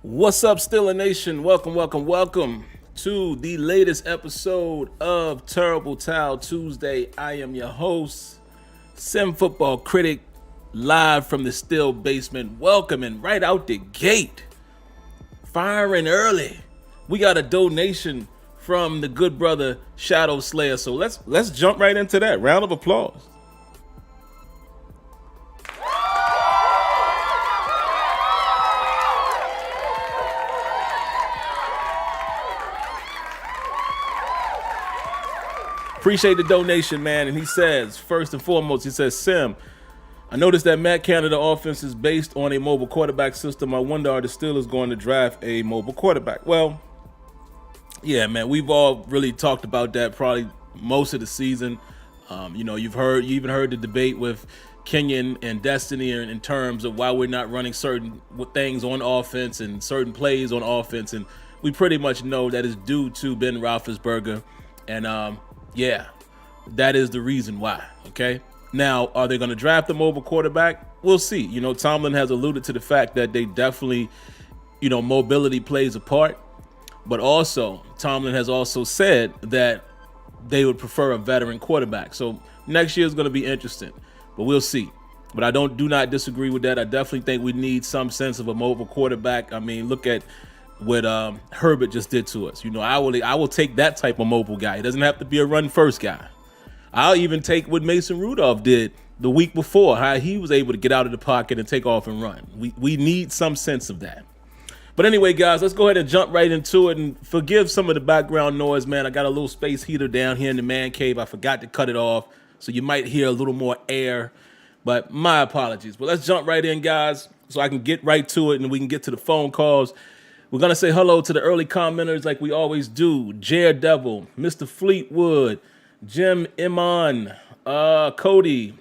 What's up, SteelersNation? Welcome to the latest episode of Terrible Towel Tuesday. I am your host, SimFBallCritic, live from the Steel Basement. Welcoming right out the gate, firing early. We got a donation from the good brother Shadow Slayer. So let's jump right into that. Round of applause. Appreciate the donation, man. And he says, first and foremost, he says, Sim, I noticed that Matt Canada offense is based on a mobile quarterback system. I wonder, are the Steelers going to draft a mobile quarterback? Well, yeah, man, we've all really talked about that probably most of the season. You even heard the debate with Kenyon and Destiny in terms of why we're not running certain things on offense and certain plays on offense. And we pretty much know that is due to Ben Roethlisberger. And, yeah, that is the reason why, okay? Now, are they going to draft a mobile quarterback? We'll see. You know, Tomlin has alluded to the fact that they definitely, mobility plays a part. But also, Tomlin has also said that they would prefer a veteran quarterback. So next year is going to be interesting, but we'll see. But I do not disagree with that. I definitely think we need some sense of a mobile quarterback. I mean, look at what Herbert just did to us. I will take that type of mobile guy. He doesn't have to be a run first guy. I'll even take what Mason Rudolph did the week before, how he was able to get out of the pocket and take off and run. We need some sense of that. But anyway, guys, let's go ahead and jump right into it. And forgive some of the background noise, man. I got a little space heater down here in the man cave. I forgot to cut it off, so you might hear a little more air. But my apologies. But let's jump right in, guys, so I can get right to it and we can get to the phone calls. We're going to say hello to the early commenters like we always do. Jared Devil, Mr. Fleetwood, Jim Iman, Cody,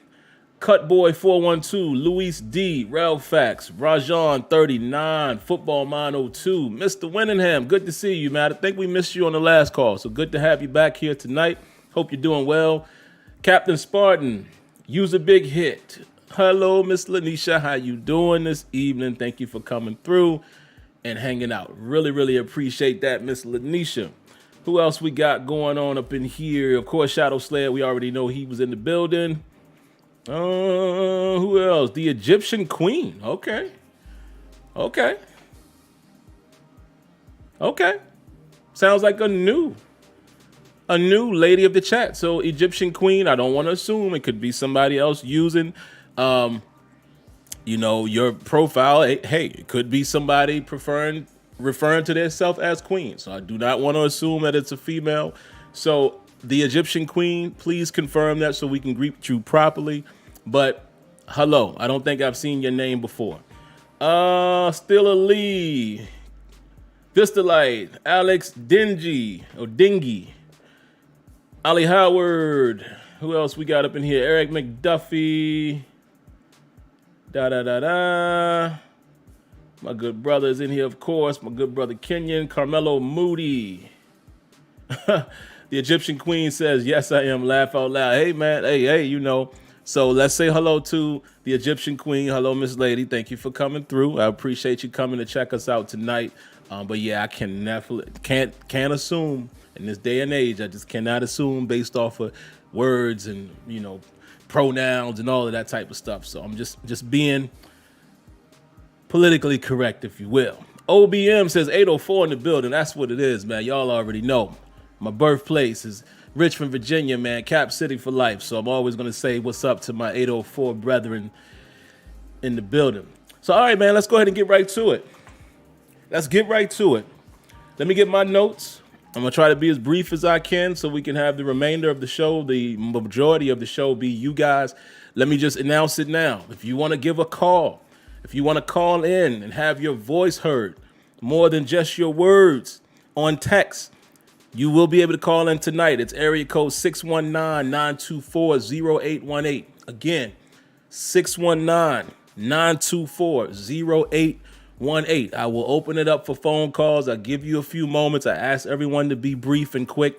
Cutboy412, Luis D, Relfax, Rajon 39, Football Mind 02, Mr. Winningham. Good to see you, man. I think we missed you on the last call, so good to have you back here tonight. Hope you're doing well. Captain Spartan, use a big hit. Hello, Miss Lanisha. How you doing this evening? Thank you for coming through and hanging out. Really appreciate that, Miss Lanisha. Who else we got going on up in here? Of course, Shadow Slayer. We already know he was in the building. Who else? The Egyptian Queen. Okay. Sounds like a new lady of the chat. So Egyptian Queen, I don't want to assume it could be somebody else using your profile. Hey, it could be somebody referring to themselves as queen. So I do not want to assume that it's a female. So the Egyptian Queen, please confirm that so we can greet you properly. But hello, I don't think I've seen your name before. Steeler Lee, Vistalite, Alex Dingy, Ali Howard. Who else we got up in here? Eric McDuffie. My good brother is in here, of course. My good brother Kenyon, Carmelo Moody. The Egyptian Queen says, yes, I am. Laugh out loud. Hey, man. Hey. So let's say hello to the Egyptian Queen. Hello, Miss Lady. Thank you for coming through. I appreciate you coming to check us out tonight. But yeah, I can't assume in this day and age. I just cannot assume based off of words and, pronouns and all of that type of stuff. So I'm just being politically correct, if you will. OBM says 804 in the building. That's what it is, man. Y'all already know. My birthplace is Richmond, Virginia, man. Cap City for life. So I'm always going to say what's up to my 804 brethren in the building. So, all right, man, let's go ahead and get right to it. Let me get my notes. I'm going to try to be as brief as I can so we can have the remainder of the show, the majority of the show be you guys. Let me just announce it now. If you want to give a call, if you want to call in and have your voice heard more than just your words on text, you will be able to call in tonight. It's area code 619-924-0818. Again, 619-924-0818. I will open it up for phone calls. I'll give you a few moments. I ask everyone to be brief and quick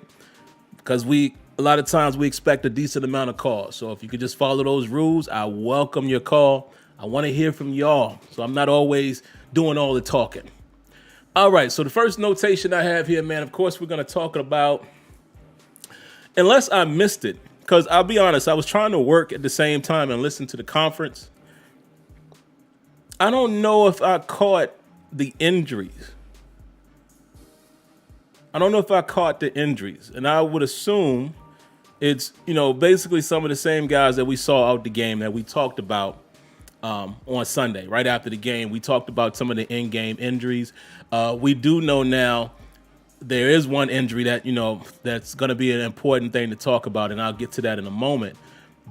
because a lot of times we expect a decent amount of calls. So if you could just follow those rules, I welcome your call. I want to hear from y'all. So I'm not always doing all the talking. All right, so the first notation I have here, man, of course, we're going to talk about, unless I missed it, because I'll be honest, I was trying to work at the same time and listen to the conference. I don't know if I caught the injuries. And I would assume it's, basically some of the same guys that we saw out the game that we talked about on Sunday, right after the game. We talked about some of the in-game injuries. We do know now there is one injury that, that's going to be an important thing to talk about, and I'll get to that in a moment.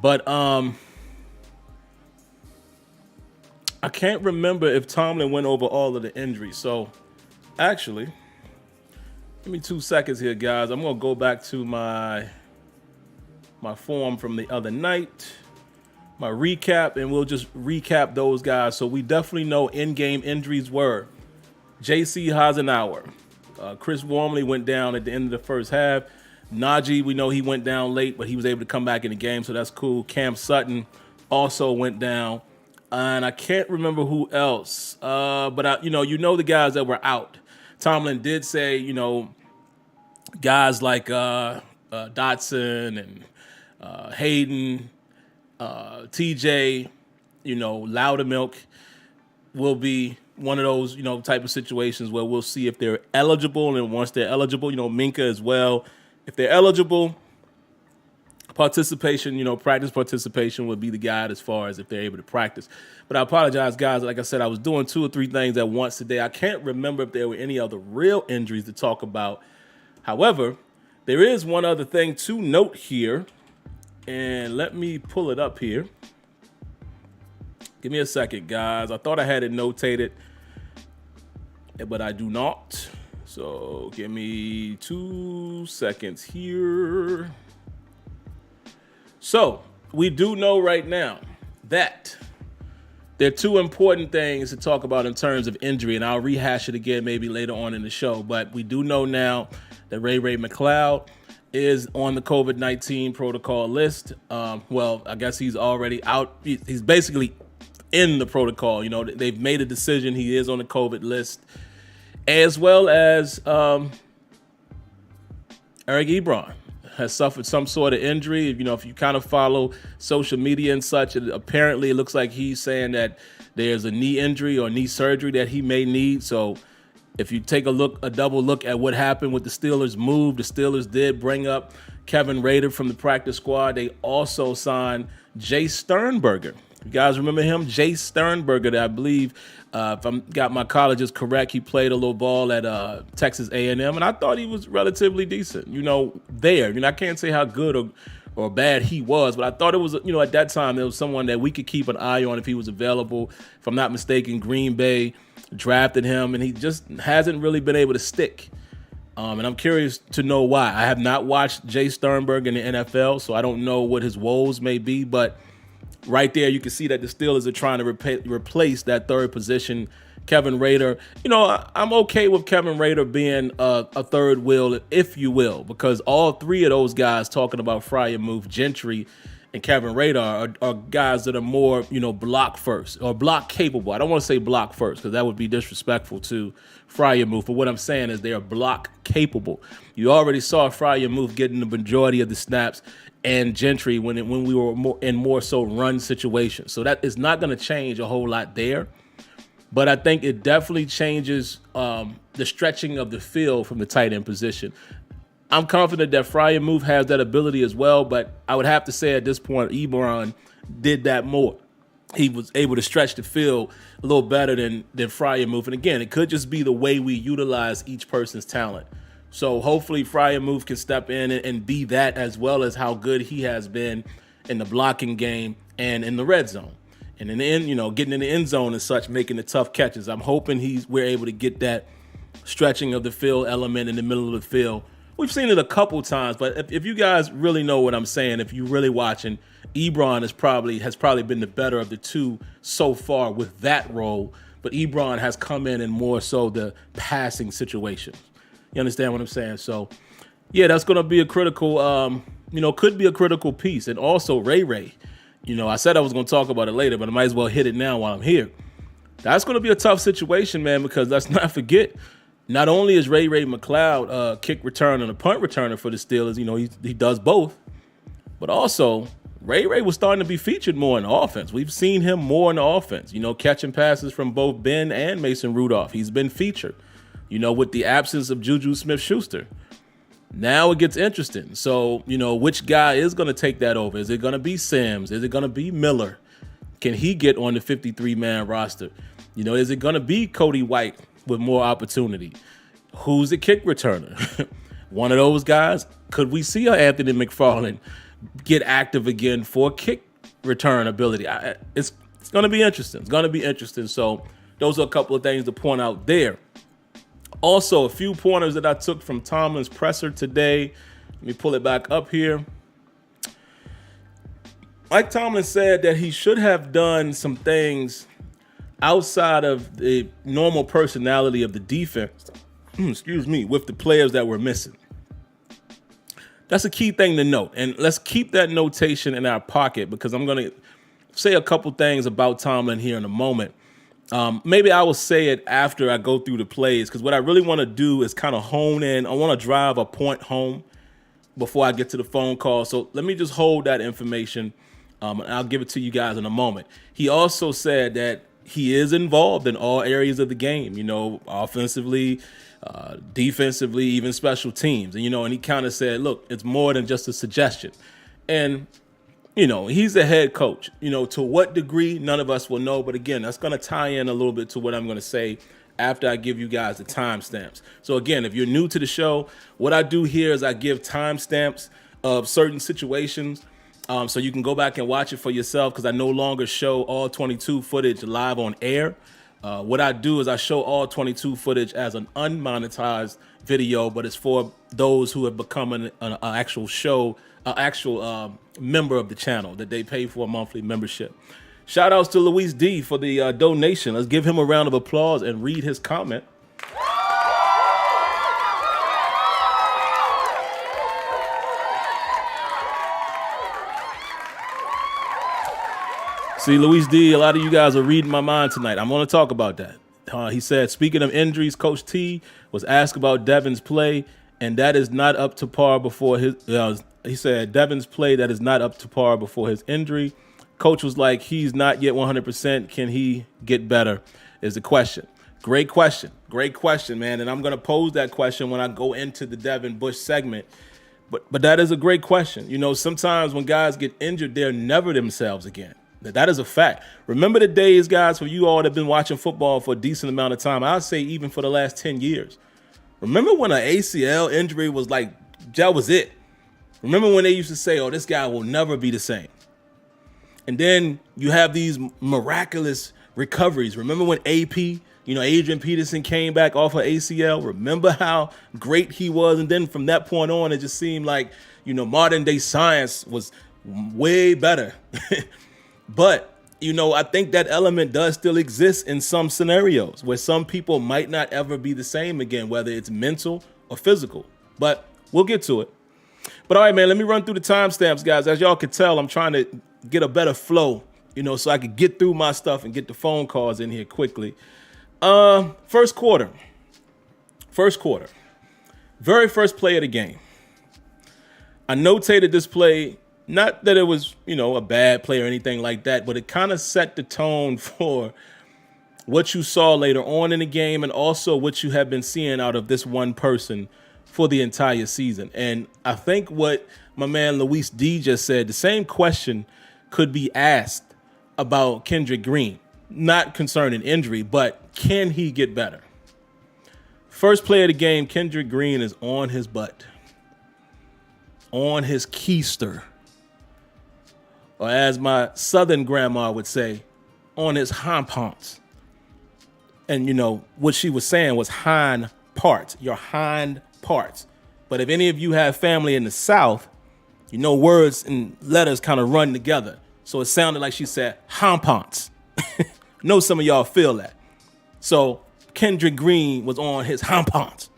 But I can't remember if Tomlin went over all of the injuries. So actually, give me 2 seconds here, guys. I'm going to go back to my form from the other night, my recap, and we'll just recap those guys. So we definitely know in-game injuries were J.C. Hasenauer. Chris Wormley went down at the end of the first half. Najee, we know he went down late, but he was able to come back in the game, so that's cool. Cam Sutton also went down. And I can't remember who else, but the guys that were out. Tomlin did say, guys like Dotson and Hayden, TJ, Loudermilk will be one of those, type of situations where we'll see if they're eligible. And once they're eligible, Minka as well. If they're eligible, participation, practice participation would be the guide as far as if they're able to practice. But I apologize, guys. Like I said, I was doing 2 or 3 things at once today. I can't remember if there were any other real injuries to talk about. However, there is one other thing to note here, and let me pull it up here. Give me a second, guys. I thought I had it notated, but I do not. So give me 2 seconds here. So we do know right now that there are 2 important things to talk about in terms of injury, and I'll rehash it again maybe later on in the show. But we do know now that Ray McCloud is on the COVID-19 protocol list. Well, I guess he's already out. He's basically in the protocol. They've made a decision. He is on the COVID list, as well as Eric Ebron has suffered some sort of injury. If you kind of follow social media and such, apparently it looks like he's saying that there's a knee injury or knee surgery that he may need. So if you take a double look at what happened with the Steelers move, the Steelers did bring up Kevin Rader from the practice squad. They also signed Jay Sternberger. You guys remember him? Jay Sternberger, I believe, if I got my colleges correct, he played a little ball at Texas A&M, and I thought he was relatively decent, there. I can't say how good or bad he was, but I thought it was, at that time, there was someone that we could keep an eye on if he was available. If I'm not mistaken, Green Bay drafted him, and he just hasn't really been able to stick. And I'm curious to know why. I have not watched Jay Sternberger in the NFL, so I don't know what his woes may be, but right there, you can see that the Steelers are trying to replace that third position, Kevin Rader. I'm okay with Kevin Rader being a third wheel, if you will, because all 3 of those guys talking about Freiermuth, Gentry, and Kevin Rader are guys that are more, block first or block capable. I don't want to say block first because that would be disrespectful to Freiermuth. But what I'm saying is they are block capable. You already saw Freiermuth getting the majority of the snaps and Gentry when we were more so run situations. So that is not going to change a whole lot there. But I think it definitely changes the stretching of the field from the tight end position. I'm confident that Freiermuth has that ability as well, but I would have to say at this point, Ebron did that more. He was able to stretch the field a little better than Freiermuth. And again, it could just be the way we utilize each person's talent. So hopefully Freiermuth can step in and be that, as well as how good he has been in the blocking game and in the red zone. And in the end, getting in the end zone and such, making the tough catches. I'm hoping we're able to get that stretching of the field element in the middle of the field. We've seen it a couple times, but if you guys really know what I'm saying, if you're really watching, Ebron has probably been the better of the 2 so far with that role, but Ebron has come in more so the passing situations. You understand what I'm saying? So, yeah, that's going to be a critical, could be a critical piece. And also Ray, I said I was going to talk about it later, but I might as well hit it now while I'm here. That's going to be a tough situation, man, because let's not forget, Not only is Ray McCloud a kick returner and a punt returner for the Steelers, he does both, but also Ray was starting to be featured more in the offense. We've seen him more in the offense, catching passes from both Ben and Mason Rudolph. He's been featured, with the absence of Juju Smith-Schuster. Now it gets interesting. So, which guy is going to take that over? Is it going to be Sims? Is it going to be Miller? Can he get on the 53-man roster? Is it going to be Cody White with more opportunity? Who's the kick returner? One of those guys? Could we see Anthony McFarland get active again for kick return ability? It's going to be interesting. It's going to be interesting. So those are a couple of things to point out there. Also, a few pointers that I took from Tomlin's presser today. Let me pull it back up here. Mike Tomlin said that he should have done some things outside of the normal personality of the defense, with the players that were missing. That's a key thing to note. And let's keep that notation in our pocket, because I'm going to say a couple things about Tomlin here in a moment. Maybe I will say it after I go through the plays, because what I really want to do is kind of hone in. I want to drive a point home before I get to the phone call. So let me just hold that information, and I'll give it to you guys in a moment. He also said that he is involved in all areas of the game, offensively, defensively, even special teams. And he kind of said, look, it's more than just a suggestion. And, he's a head coach. To what degree, none of us will know. But again, that's going to tie in a little bit to what I'm going to say after I give you guys the timestamps. So again, if you're new to the show, what I do here is I give timestamps of certain situations, so you can go back and watch it for yourself, because I no longer show all 22 footage live on air. What I do is I show all 22 footage as an unmonetized video, but it's for those who have become an actual member of the channel, that they pay for a monthly membership. Shout outs to Luis D for the donation. Let's give him a round of applause and read his comment. See, Luis D, a lot of you guys are reading my mind tonight. I'm going to talk about that. He said, speaking of injuries, Coach T was asked about Devin's play, and that is not up to par before his. He said Devin's play that is not up to par before his injury. Coach was like, he's not yet 100%. Can he get better? Is the question. Great question, man. And I'm going to pose that question when I go into the Devin Bush segment. But that is a great question. Sometimes when guys get injured, they're never themselves again. That is a fact. Remember the days, guys, for you all that have been watching football for a decent amount of time, I'd say even for the last 10 years. Remember when an ACL injury was like, that was it. Remember when they used to say, oh, this guy will never be the same. And then you have these miraculous recoveries. Remember when AP, Adrian Peterson came back off of ACL? Remember how great he was? And then from that point on, it just seemed like, modern day science was way better. But, I think that element does still exist in some scenarios where some people might not ever be the same again, whether it's mental or physical. But we'll get to it. But all right, man, let me run through the timestamps, guys. As y'all can tell, I'm trying to get a better flow, so I could get through my stuff and get the phone calls in here quickly. First quarter. Very first play of the game. I notated this play. Not that it was, a bad play or anything like that, but it kind of set the tone for what you saw later on in the game, and also what you have been seeing out of this one person for the entire season. And I think what my man Luis D just said, the same question could be asked about Kendrick Green, not concerning injury, but can he get better? First play of the game, Kendrick Green is on his butt, on his keister. Or as my southern grandma would say, on his hind parts. And, what she was saying was hind parts, your hind parts. But if any of you have family in the South, words and letters kind of run together. So it sounded like she said hind parts. Know some of y'all feel that. So Kendrick Green was on his hind parts.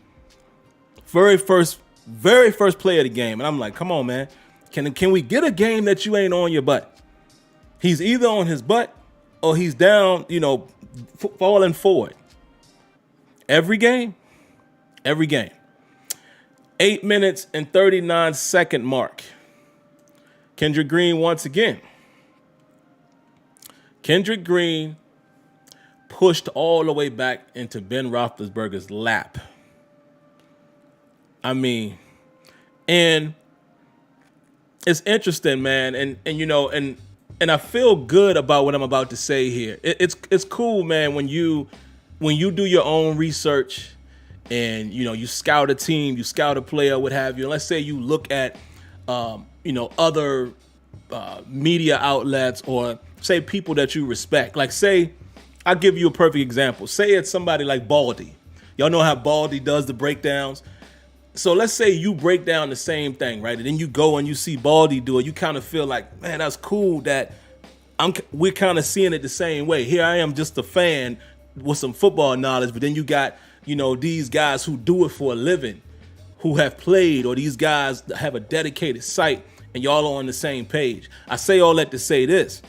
Very first play of the game. And I'm like, come on, man. Can we get a game that you ain't on your butt? He's either on his butt or he's down, falling forward. Every game? Every game. 8 minutes and 39-second mark. Kendrick Green once again. Kendrick Green pushed all the way back into Ben Roethlisberger's lap. I mean, and it's interesting, man. And you know, and I feel good about what I'm about to say here. It's cool, man, when you do your own research and, you know, you scout a team, you scout a player, what have you. And let's say you look at, you know, other media outlets or say people that you respect. Like, say, I'll give you a perfect example. Say it's somebody like Baldy. Y'all know how Baldy does the breakdowns. So let's say you break down the same thing, right? And then you go and you see Baldy do it. You kind of feel like, man, that's cool that we're kind of seeing it the same way. Here I am, just a fan with some football knowledge, but then you got, you know, these guys who do it for a living, who have played, or these guys that have a dedicated site, and y'all are on the same page. I say all that to say this.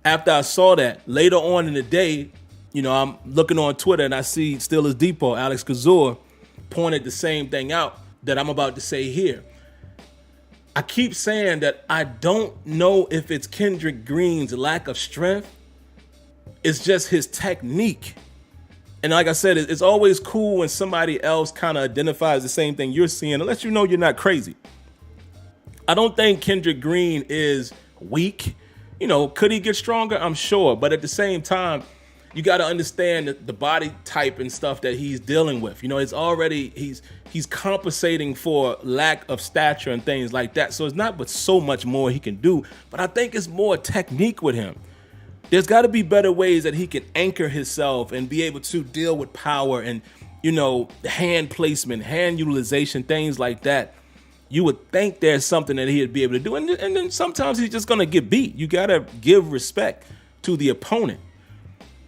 After I saw that, later on in the day, you know, I'm looking on Twitter and I see Steelers Depot, Alex Kazor, pointed the same thing out that I'm about to say here. I keep saying that I don't know if it's Kendrick Green's lack of strength. It's just his technique. And like I said, it's always cool when somebody else kind of identifies the same thing you're seeing, unless you know you're not crazy. I don't think Kendrick Green is weak. You know, could he get stronger? I'm sure. But at the same time, you got to understand the body type and stuff that he's dealing with. You know, it's already, he's compensating for lack of stature and things like that. So it's not but so much more he can do. But I think it's more technique with him. There's got to be better ways that he can anchor himself and be able to deal with power and, you know, hand placement, hand utilization, things like that. You would think there's something that he'd be able to do. And then sometimes he's just going to get beat. You got to give respect to the opponent.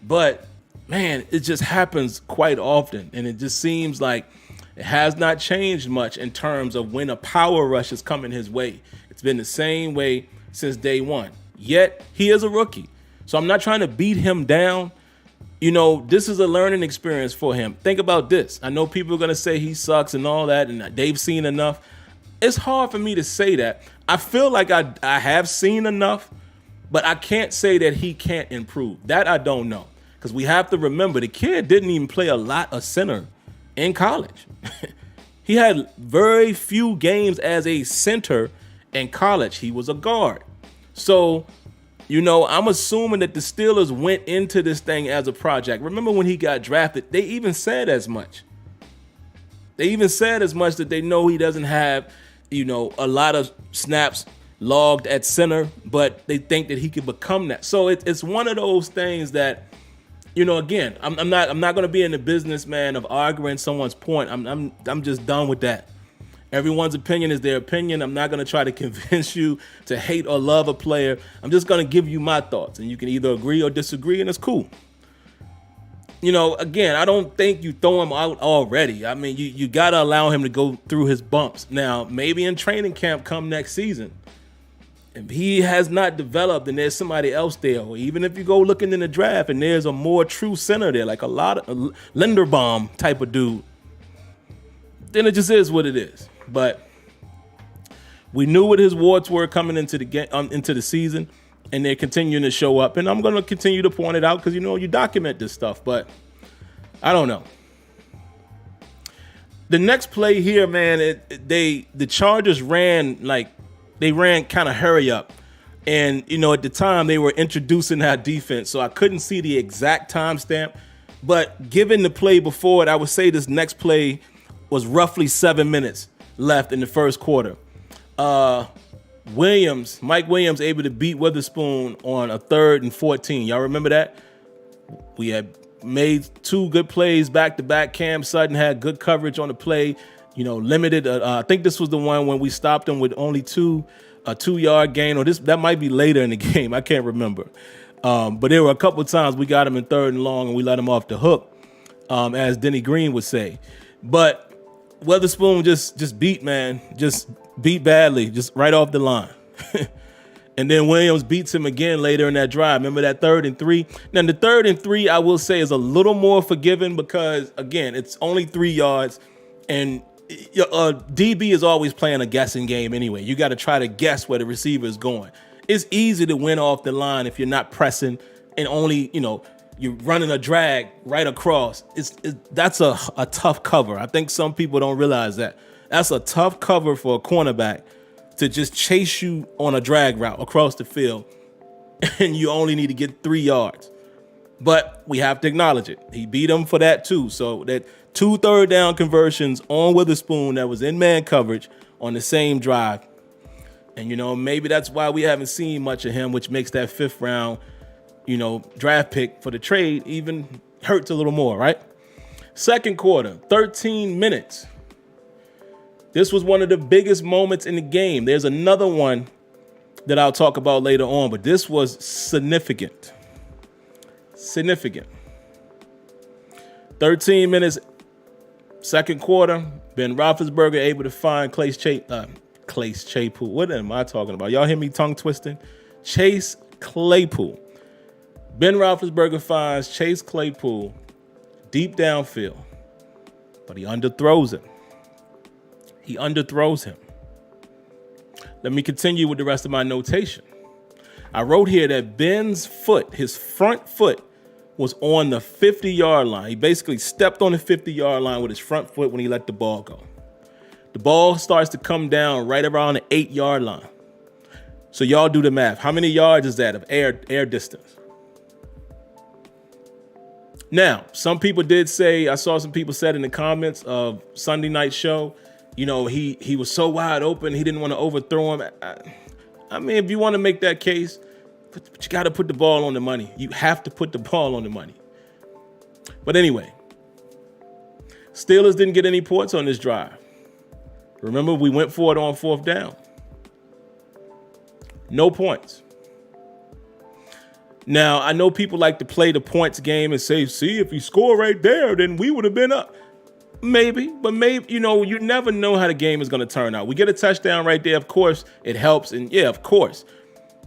But, man, it just happens quite often. And it just seems like it has not changed much in terms of when a power rush is coming his way. It's been the same way since day one. Yet, he is a rookie. So I'm not trying to beat him down. You know, this is a learning experience for him. Think about this. I know people are going to say he sucks and all that, and they've seen enough. It's hard for me to say that. I feel like I have seen enough, but I can't say that he can't improve. That I don't know. Because we have to remember, the kid didn't even play a lot of center in college. He had very few games as a center in college. He was a guard. So, you know, I'm assuming that the Steelers went into this thing as a project. Remember when he got drafted, they even said as much. They even said as much that they know he doesn't have, you know, a lot of snaps logged at center, but they think that he could become that. So it's one of those things that, you know, again, I'm not going to be in the business, man, of arguing someone's point. I'm just done with that. Everyone's opinion is their opinion. I'm not going to try to convince you to hate or love a player. I'm just going to give you my thoughts, and you can either agree or disagree, and it's cool. You know, again, I don't think you throw him out already. I mean, you got to allow him to go through his bumps. Now, maybe in training camp come next season, if he has not developed and there's somebody else there, or even if you go looking in the draft and there's a more true center there, like a Linderbaum type of dude, then it just is what it is. But we knew what his warts were coming into the game, into the season, and they're continuing to show up. And I'm going to continue to point it out because, you know, you document this stuff. But I don't know. The next play here, man, the Chargers ran kind of hurry up. And, you know, at the time they were introducing our defense, so I couldn't see the exact timestamp. But given the play before it, I would say this next play was roughly 7 minutes left in the first quarter. Mike Williams able to beat Witherspoon on a 3rd and 14. Y'all remember that? We had made 2 good plays back-to-back. Cam Sutton had good coverage on the play, you know, limited. I think this was the one when we stopped him with only a 2-yard gain, or that might be later in the game. I can't remember. But there were a couple of times we got him in 3rd and long and we let him off the hook, as Denny Green would say. But Witherspoon just beat badly, just right off the line. And then Williams beats him again later in that drive. Remember that 3rd and 3? Now, the 3rd and 3, I will say, is a little more forgiving because, again, it's only 3 yards. And DB is always playing a guessing game anyway. You got to try to guess where the receiver is going. It's easy to win off the line if you're not pressing and only, you're running a drag right across. That's a tough cover. I think some people don't realize that. That's a tough cover for a cornerback to just chase you on a drag route across the field, and you only need to get 3 yards. But we have to acknowledge it. He beat him for that too. So that 2 third-down conversions on Witherspoon that was in man coverage on the same drive. And, maybe that's why we haven't seen much of him, which makes that 5th round, draft pick for the trade even hurts a little more, right? Second quarter, 13 minutes. This was one of the biggest moments in the game. There's another one that I'll talk about later on, but this was significant. 13 minutes, second quarter. Ben Roethlisberger able to find Chase Claypool. What am I talking about? Y'all hear me tongue twisting? Chase Claypool. Ben Roethlisberger finds Chase Claypool deep downfield, but he underthrows him. Let me continue with the rest of my notation. I wrote here that Ben's foot, his front foot, was on the 50-yard line. He basically stepped on the 50-yard line with his front foot when he let the ball go. The ball starts to come down right around the 8-yard line. So y'all do the math. How many yards is that of air distance? Now, some people did say, I saw some people said in the comments of Sunday night show, he was so wide open, he didn't want to overthrow him. I mean, if you want to make that case, but you got to put the ball on the money. You have to put the ball on the money. But anyway, Steelers didn't get any points on this drive. Remember, we went for it on 4th down. No points. Now, I know people like to play the points game and say, see, if you score right there, then we would have been up. Maybe, you never know how the game is going to turn out. We get a touchdown right there. Of course, it helps. And yeah, of course.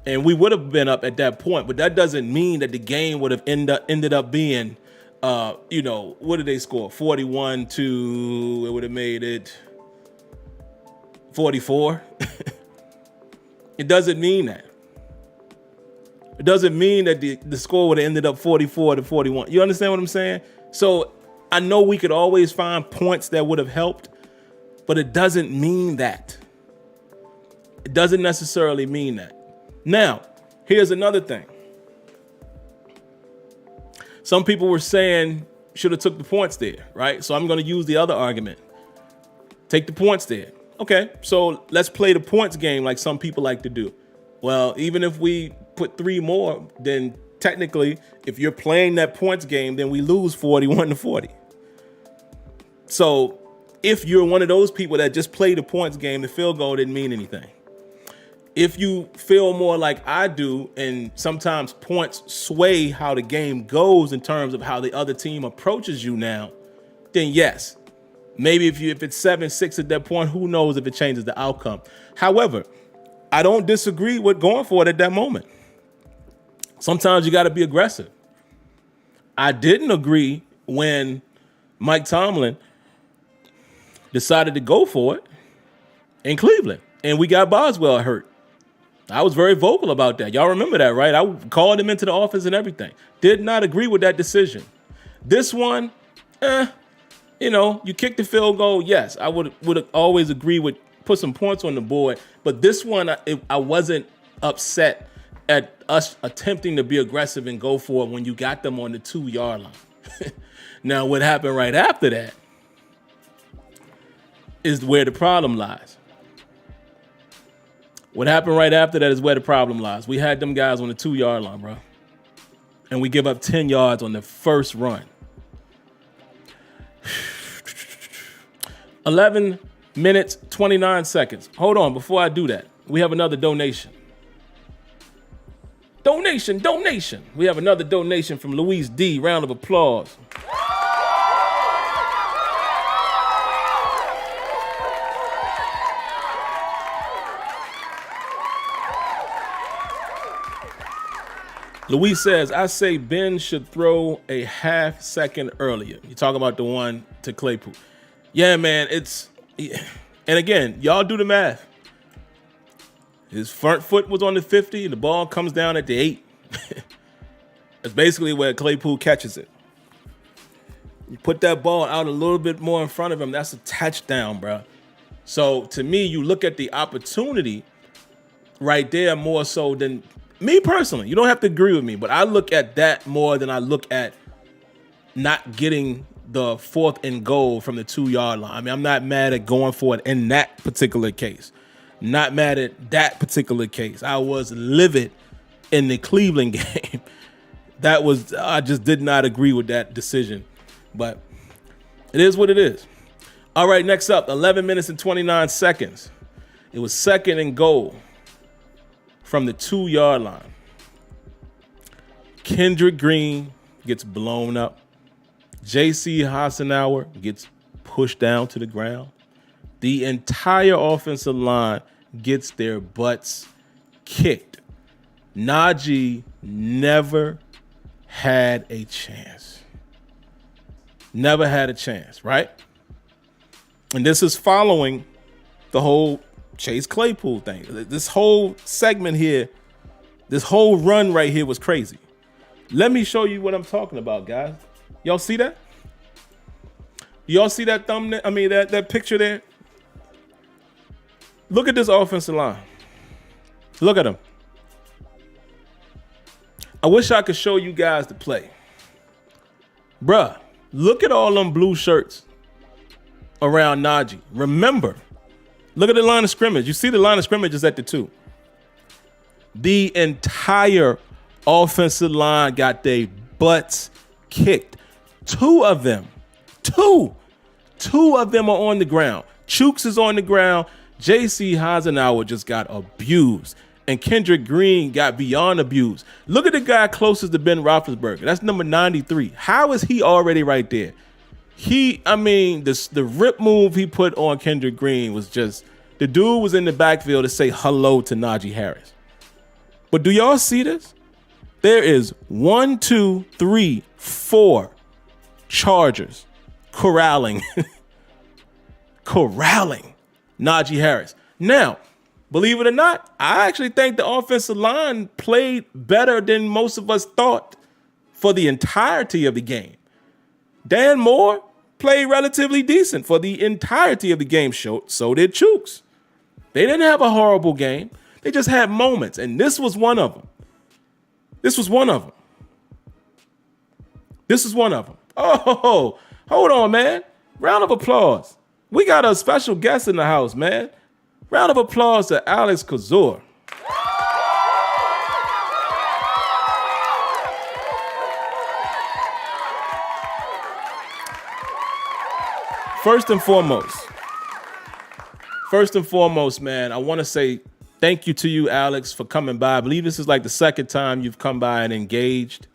And we would have been up at that point, but that doesn't mean that the game would have ended up being, what did they score? 41 to, it would have made it 44. It doesn't mean that. It doesn't mean that the score would have ended up 44 to 41. You understand what I'm saying? So I know we could always find points that would have helped, but it doesn't mean that. It doesn't necessarily mean that. Now, here's another thing. Some people were saying should have took the points there, right? So I'm going to use the other argument. Take the points there. Okay, so let's play the points game like some people like to do. Well, even if we put 3 more, then technically, if you're playing that points game, then we lose 41 to 40. So if you're one of those people that just play the points game, the field goal didn't mean anything. If you feel more like I do, and sometimes points sway how the game goes in terms of how the other team approaches you now, then yes, maybe if it's 7-6 at that point, who knows if it changes the outcome. However, I don't disagree with going for it at that moment. Sometimes you got to be aggressive. I didn't agree when Mike Tomlin decided to go for it in Cleveland, and we got Boswell hurt. I was very vocal about that. Y'all remember that, right? I called him into the office and everything. Did not agree with that decision. This one, you kick the field goal. Yes, I would always agree with put some points on the board. But this one, I wasn't upset at us attempting to be aggressive and go for it when you got them on the 2-yard line. Now, what happened right after that is where the problem lies. What happened right after that is where the problem lies. We had them guys on the 2-yard line, bro. And we give up 10 yards on the first run. 11 minutes, 29 seconds. Hold on, before I do that, we have another donation. Donation. We have another donation from Louise D. Round of applause. Louise says, I say Ben should throw a half second earlier. You talk about the one to Claypool. Yeah, man. And again, y'all do the math. His front foot was on the 50, and the ball comes down at the 8. That's basically where Claypool catches it. You put that ball out a little bit more in front of him, that's a touchdown, bro. So to me, you look at the opportunity right there more so than me personally. You don't have to agree with me, but I look at that more than I look at not getting the 4th and goal from the 2-yard line. I mean, I'm not mad at going for it in that particular case. Not mad at that particular case. I was livid in the Cleveland game. I just did not agree with that decision, but it is what it is. All right, next up, 11 minutes and 29 seconds. It was 2nd and goal from the 2-yard line. Kendrick Green gets blown up. J.C. Hassenauer gets pushed down to the ground. The entire offensive line gets their butts kicked. Najee never had a chance. Never had a chance, right? And this is following the whole Chase Claypool thing. This whole segment here, this whole run right here was crazy. Let me show you what I'm talking about, guys. Y'all see that? Y'all see that thumbnail? I mean, that picture there? Look at this offensive line. Look at them. I wish I could show you guys the play. Bruh, look at all them blue shirts around Najee. Remember, look at the line of scrimmage. You see the line of scrimmage is at the 2. The entire offensive line got their butts kicked. 2 of them. Two of them are on the ground. Chooks is on the ground. J.C. Hassenauer just got abused. And Kendrick Green got beyond abused. Look at the guy closest to Ben Roethlisberger. That's number 93. How is he already right there? The rip move he put on Kendrick Green was just, the dude was in the backfield to say hello to Najee Harris. But do y'all see this? There is 1, 2, 3, 4 Chargers corralling Najee Harris. Now, believe it or not, I actually think the offensive line played better than most of us thought for the entirety of the game. Dan Moore played relatively decent for the entirety of the game. So did Chooks. They didn't have a horrible game. They just had moments, and this was one of them. Oh, hold on, man. Round of applause. We got a special guest in the house, man. Round of applause to Alex Kazor. First and foremost, man, I want to say thank you to you, Alex, for coming by. I believe this is like the 2nd time you've come by and engaged.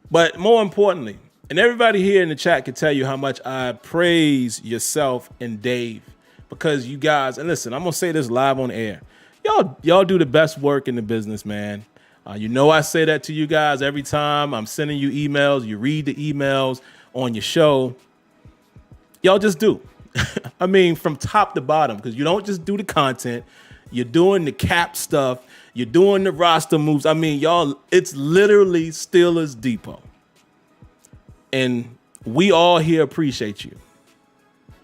But more importantly, and everybody here in the chat can tell you how much I praise yourself and Dave, because you guys, and listen, I'm going to say this live on air. Y'all do the best work in the business, man. I say that to you guys every time I'm sending you emails. You read the emails on your show. Y'all just do. I mean, from top to bottom, because you don't just do the content. You're doing the cap stuff. You're doing the roster moves. I mean, y'all, it's literally Steelers Depot. And we all here appreciate you,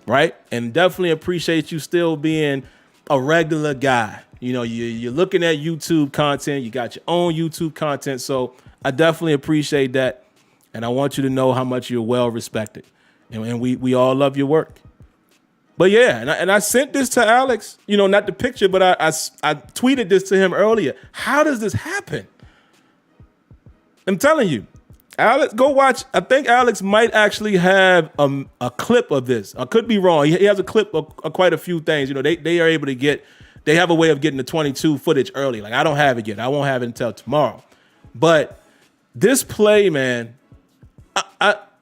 right? And definitely appreciate you still being a regular guy. You're looking at YouTube content. You got your own YouTube content. So I definitely appreciate that. And I want you to know how much you're well respected. And we all love your work. But yeah, and I sent this to Alex, not the picture, but I tweeted this to him earlier. How does this happen? I'm telling you, Alex, go watch. I think Alex might actually have a clip of this. I could be wrong. He has a clip of quite a few things. They are able to they have a way of getting the 22 footage early. Like, I don't have it yet. I won't have it until tomorrow. But this play, man,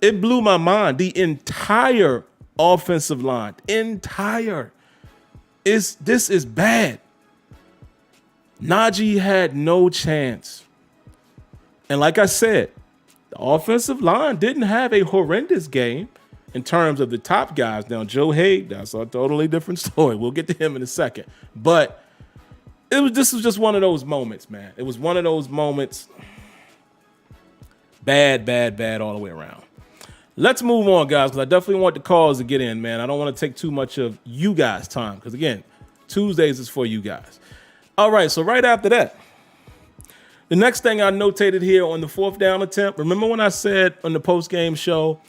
it blew my mind. The entire offensive line, this is bad. Najee had no chance. And like I said, the offensive line didn't have a horrendous game. in terms of the top guys. Now, Joe Haig, that's a totally different story. We'll get to him in a second. But this was just one of those moments, man. It was one of those moments. Bad all the way around. Let's move on, guys, because I definitely want the calls to get in, man. I don't want to take too much of you guys' time because, again, Tuesdays is for you guys. All right, so right after that, the next thing I notated here on the 4th down attempt, remember when I said on the post-game show,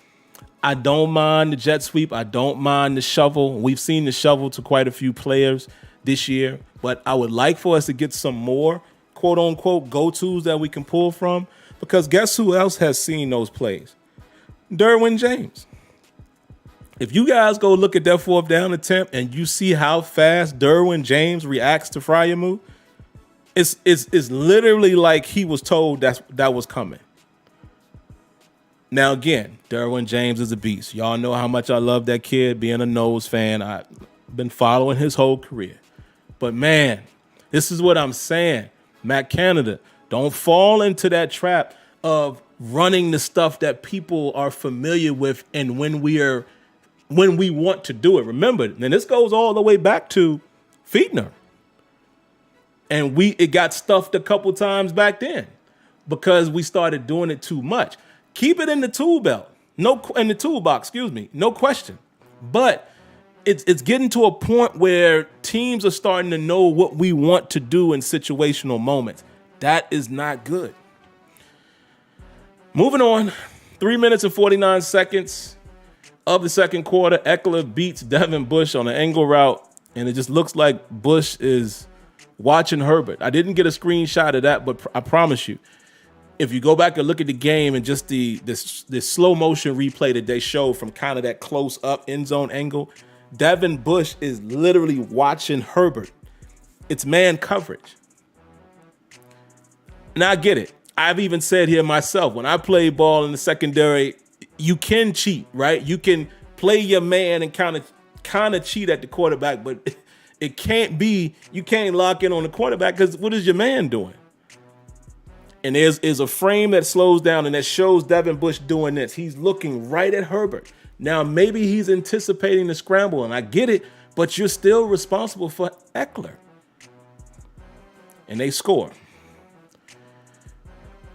I don't mind the jet sweep. I don't mind the shovel. We've seen the shovel to quite a few players this year, but I would like for us to get some more quote-unquote go-tos that we can pull from, because guess who else has seen those plays? Derwin James. If you guys go look at that 4th down attempt and you see how fast Derwin James reacts to Fryermuth, it's literally like he was told that was coming. Now, again, Derwin James is a beast. Y'all know how much I love that kid, being a Nose fan. I've been following his whole career. But, man, this is what I'm saying. Matt Canada, don't fall into that trap of running the stuff that people are familiar with and when we want to do it. Remember, and this goes all the way back to Fiedner. And it got stuffed a couple times back then because we started doing it too much. Keep it in the toolbox, no question. But it's getting to a point where teams are starting to know what we want to do in situational moments. That is not good. Moving on, 3 minutes and 49 seconds of the second quarter. Eckler beats Devin Bush on an angle route, and it just looks like Bush is watching Herbert. I didn't get a screenshot of that, but I promise you, if you go back and look at the game and just this slow motion replay that they show from kind of that close up end zone angle, Devin Bush is literally watching Herbert. It's man coverage. Now I get it. I've even said here myself, when I play ball in the secondary, you can cheat, right? You can play your man and kind of cheat at the quarterback, but it can't be, you can't lock in on the quarterback because what is your man doing? And there's a frame that slows down and that shows Devin Bush doing this. He's looking right at Herbert. Now, maybe he's anticipating the scramble, and I get it, but you're still responsible for Eckler. And they score.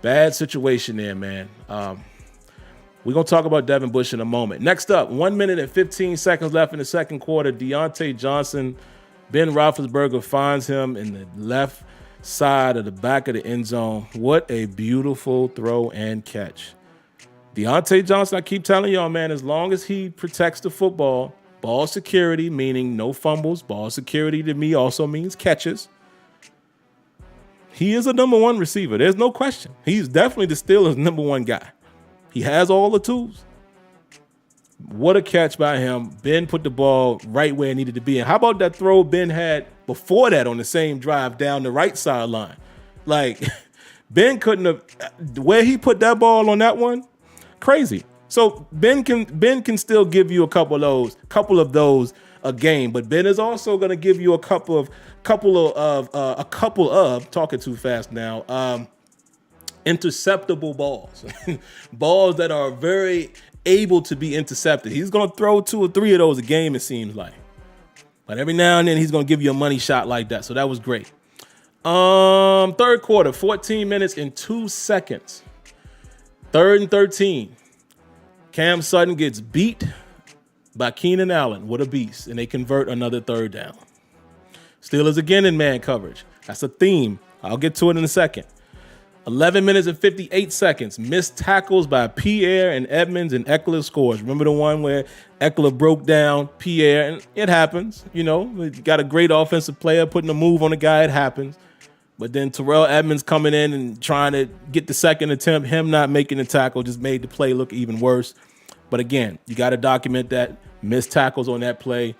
Bad situation there, man. We're going to talk about Devin Bush in a moment. Next up, 1 minute and 15 seconds left in the second quarter. Deontay Johnson, Ben Roethlisberger finds him in the left side of the back of the end zone. What a beautiful throw and catch. Deontay Johnson, I keep telling y'all, man, as long as he protects the football, ball security, meaning no fumbles, ball security to me also means catches. He is a number one receiver. There's no question. He's definitely the Steelers' number one guy. He has all the tools. What a catch by him. Ben put the ball right where it needed to be. And how about that throw Ben had before that on the same drive down the right sideline? Like, Ben couldn't have, where he put that ball on that one, crazy. So Ben can still give you a couple of those a game, but Ben is also going to give you a couple of talking too fast now, interceptable balls, balls that are very able to be intercepted. He's going to throw 2 or 3 of those a game, it seems like. But every now and then he's going to give you a money shot like that. So that was great. Third quarter, 14 minutes and 2 seconds. 3rd and 13. Cam Sutton gets beat by Keenan Allen. What a beast. And they convert another 3rd down. Steelers again in man coverage. That's a theme. I'll get to it in a second. 11 minutes and 58 seconds. Missed tackles by Pierre and Edmonds, and Eckler scores. Remember the one where Eckler broke down Pierre? And it happens. You know, we got a great offensive player putting a move on a guy. It happens. But then Terrell Edmonds coming in and trying to get the second attempt, him not making the tackle just made the play look even worse. But again, you got to document that. Missed tackles on that play.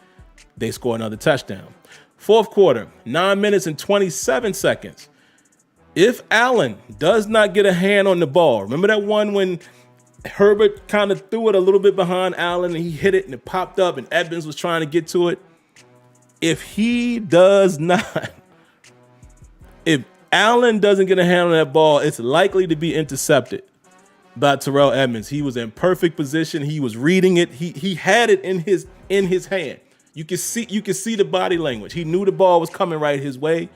They score another touchdown. Fourth quarter, 9 minutes and 27 seconds. If Allen does not get a hand on the ball, remember that one when Herbert kind of threw it a little bit behind Allen and he hit it and it popped up and Edmonds was trying to get to it? If he does not, if Allen doesn't get a hand on that ball, it's likely to be intercepted. by Terrell Edmunds. He was in perfect position. He was reading it. He had it in his hand. You could see the body language. He knew the ball was coming right his way.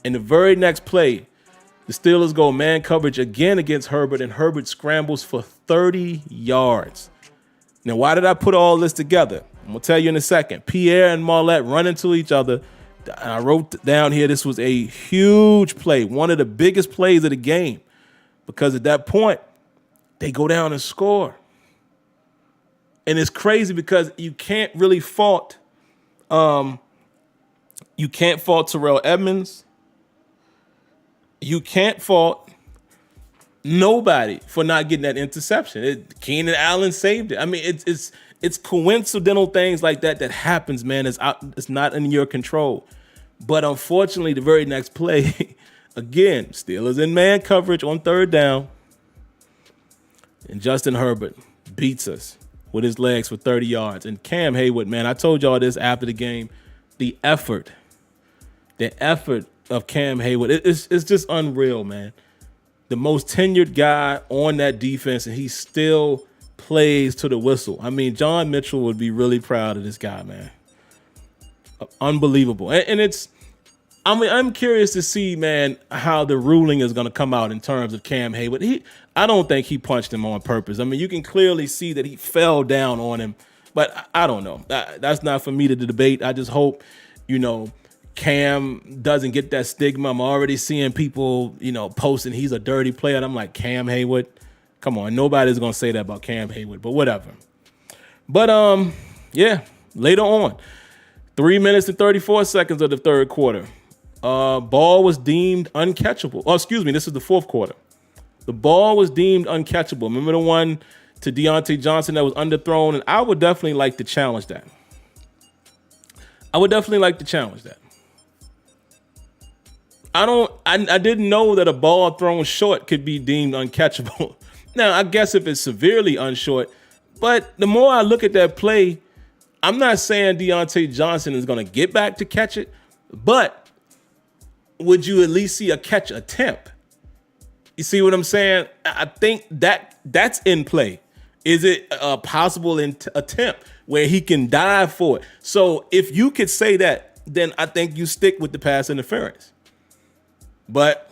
And the very next play, the Steelers go man coverage again against Herbert, and Herbert scrambles for 30 yards. Now, why did I put all this together? I'm going to tell you in a second. Pierre and Marlette run into each other. I wrote down here this was a huge play, one of the biggest plays of the game, because at that point, they go down and score. And it's crazy because you can't really fault Terrell Edmunds. You can't fault nobody for not getting that interception. Keenan Allen saved it. I mean, it's coincidental things like that happens, man. It's not in your control. But unfortunately, the very next play, again, Steelers in man coverage on third down, and Justin Herbert beats us with his legs for 30 yards. And Cam Hayward, man, I told y'all this after the game, the effort of Cam Hayward, it's just unreal, man. The most tenured guy on that defense, and he still plays to the whistle. I mean, John Mitchell would be really proud of this guy, man. Unbelievable. And I'm curious to see, man, how the ruling is going to come out in terms of Cam Hayward. I don't think he punched him on purpose. I mean, you can clearly see that he fell down on him, but I don't know. That's not for me to debate. I just hope, Cam doesn't get that stigma. I'm already seeing people, posting he's a dirty player. And I'm like, Cam Hayward? Come on, nobody's going to say that about Cam Hayward, but whatever. But, yeah, later on, 3 minutes and 34 seconds of the third quarter, ball was deemed uncatchable. Oh, excuse me, this is the fourth quarter. The ball was deemed uncatchable. Remember the one to Deontay Johnson that was underthrown? And I would definitely like to challenge that. I didn't know that a ball thrown short could be deemed uncatchable. Now, I guess if it's severely unshort, but the more I look at that play, I'm not saying Deontay Johnson is going to get back to catch it, but would you at least see a catch attempt? You see what I'm saying? I think that's in play. Is it a possible attempt where he can dive for it? So if you could say that, then I think you stick with the pass interference. But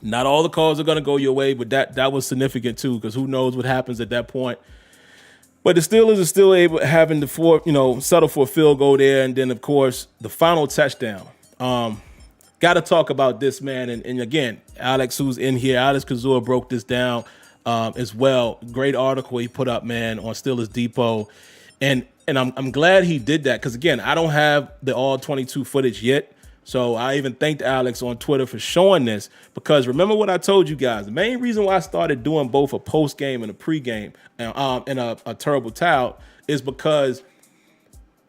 not all the calls are going to go your way, but that was significant too, because who knows what happens at that point. But the Steelers are still having to settle for a field goal there, and then of course the final touchdown. Got to talk about this, man, and again, Alex, who's in here, Alex Kazua broke this down as well. Great article he put up, man, on Steelers Depot, and I'm glad he did that, because again, I don't have the all 22 footage yet. So I even thanked Alex on Twitter for showing this, because remember what I told you guys. The main reason why I started doing both a post game and a pregame and a terrible towel is because,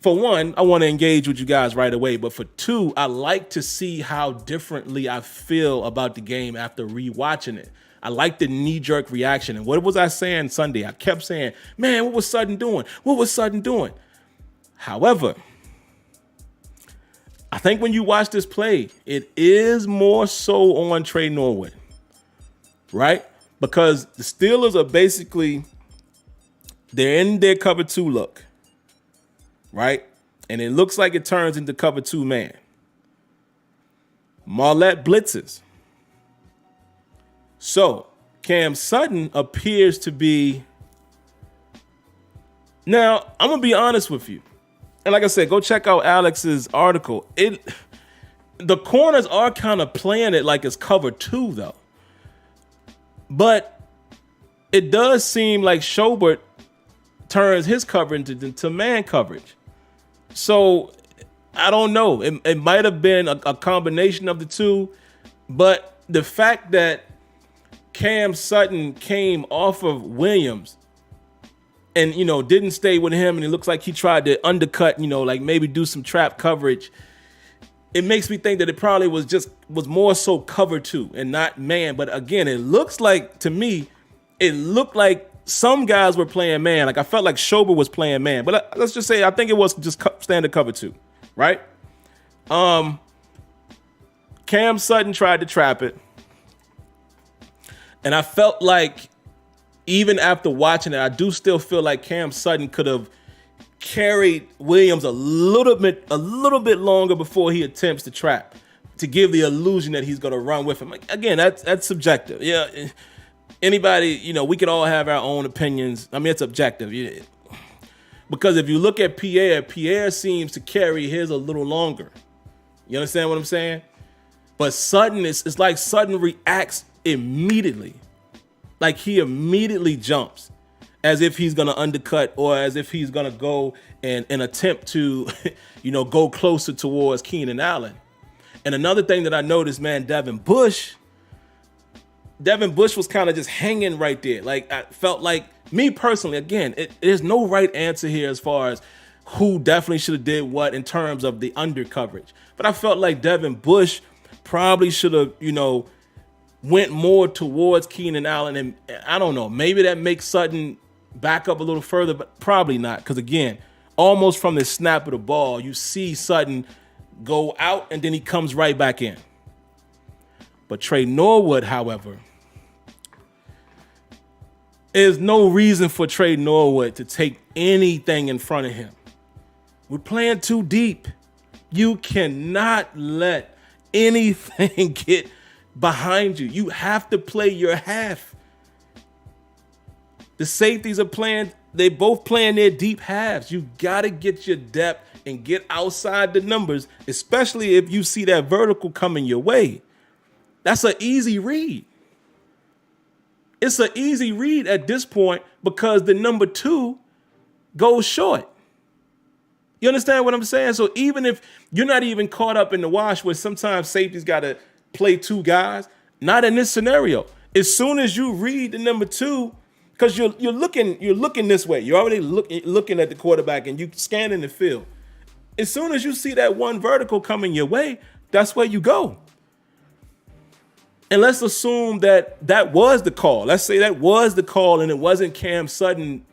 for one, I want to engage with you guys right away. But for two, I like to see how differently I feel about the game after rewatching it. I like the knee-jerk reaction. And what was I saying Sunday? I kept saying, man, what was Sutton doing? What was Sutton doing? However, I think when you watch this play, it is more so on Trey Norwood, right? Because the Steelers are basically, they're in their cover two look, right? And it looks like it turns into cover two man. Marlette blitzes. So Cam Sutton appears to be, now I'm going to be honest with you. And like I said, go check out Alex's article. The corners are kind of playing it like it's cover two, though. But it does seem like Schobert turns his coverage into man coverage. So I don't know. It might have been a combination of the two. But the fact that Cam Sutton came off of Williams and, didn't stay with him, and it looks like he tried to undercut, like maybe do some trap coverage, it makes me think that it probably was more so cover two and not man. But again, it looks like, to me, it looked like some guys were playing man. Like I felt like Schobert was playing man. But let's just say I think it was just standard cover two, right? Cam Sutton tried to trap it. And I felt like even after watching it, I do still feel like Cam Sutton could have carried Williams a little bit longer before he attempts to trap, to give the illusion that he's going to run with him. Like, again, that's subjective. Yeah, anybody, we could all have our own opinions. I mean, it's objective. Yeah. Because if you look at Pierre seems to carry his a little longer. You understand what I'm saying? But Sutton, it's like Sutton reacts immediately. Like he immediately jumps as if he's going to undercut or as if he's going to go and attempt to, go closer towards Keenan Allen. And another thing that I noticed, man, Devin Bush was kind of just hanging right there. Like I felt like, me personally, again, there's no right answer here as far as who definitely should have did what in terms of the under coverage. But I felt like Devin Bush probably should have, went more towards Keenan Allen. And I don't know, maybe that makes Sutton back up a little further, but probably not. Because again, almost from the snap of the ball, you see Sutton go out and then he comes right back in. But Trey Norwood, however, there's no reason for Trey Norwood to take anything in front of him. We're playing too deep. You cannot let anything get behind you. You have to play your half. The safeties are playing, they both playing their deep halves. You got to get your depth and get outside the numbers, especially if you see that vertical coming your way. That's an easy read. It's an easy read at this point because the number 2 goes short. You understand what I'm saying? So even if you're not even caught up in the wash where sometimes safety's got to play 2 guys, not in this scenario. As soon as you read the number 2, because you're looking this way, you're already looking at the quarterback and you scanning the field. As soon as you see that one vertical coming your way, that's where you go. And let's assume that was the call. Let's say that was the call and it wasn't Cam Sutton,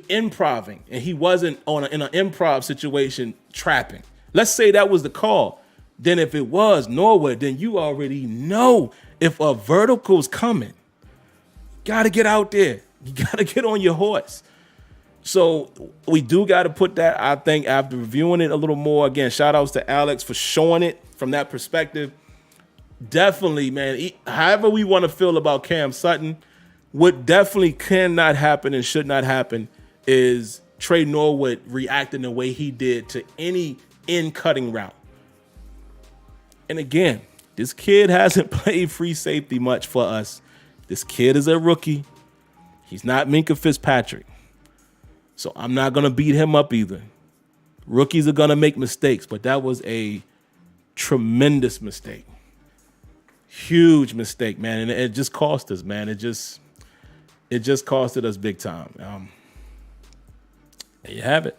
improving, and he wasn't in an improv situation trapping. Let's say that was the call. Then if it was Norwood, then you already know if a vertical's coming. Got to get out there. You got to get on your horse. So we do got to put that, I think, after reviewing it a little more. Again, shout outs to Alex for showing it from that perspective. Definitely, man, however we want to feel about Cam Sutton, what definitely cannot happen and should not happen is Trey Norwood reacting the way he did to any in-cutting route. And again, this kid hasn't played free safety much for us. This kid is a rookie. He's not Minkah Fitzpatrick. So I'm not going to beat him up either. Rookies are going to make mistakes, but that was a tremendous mistake. Huge mistake, man. And it just cost us, man. It just costed us big time. There you have it.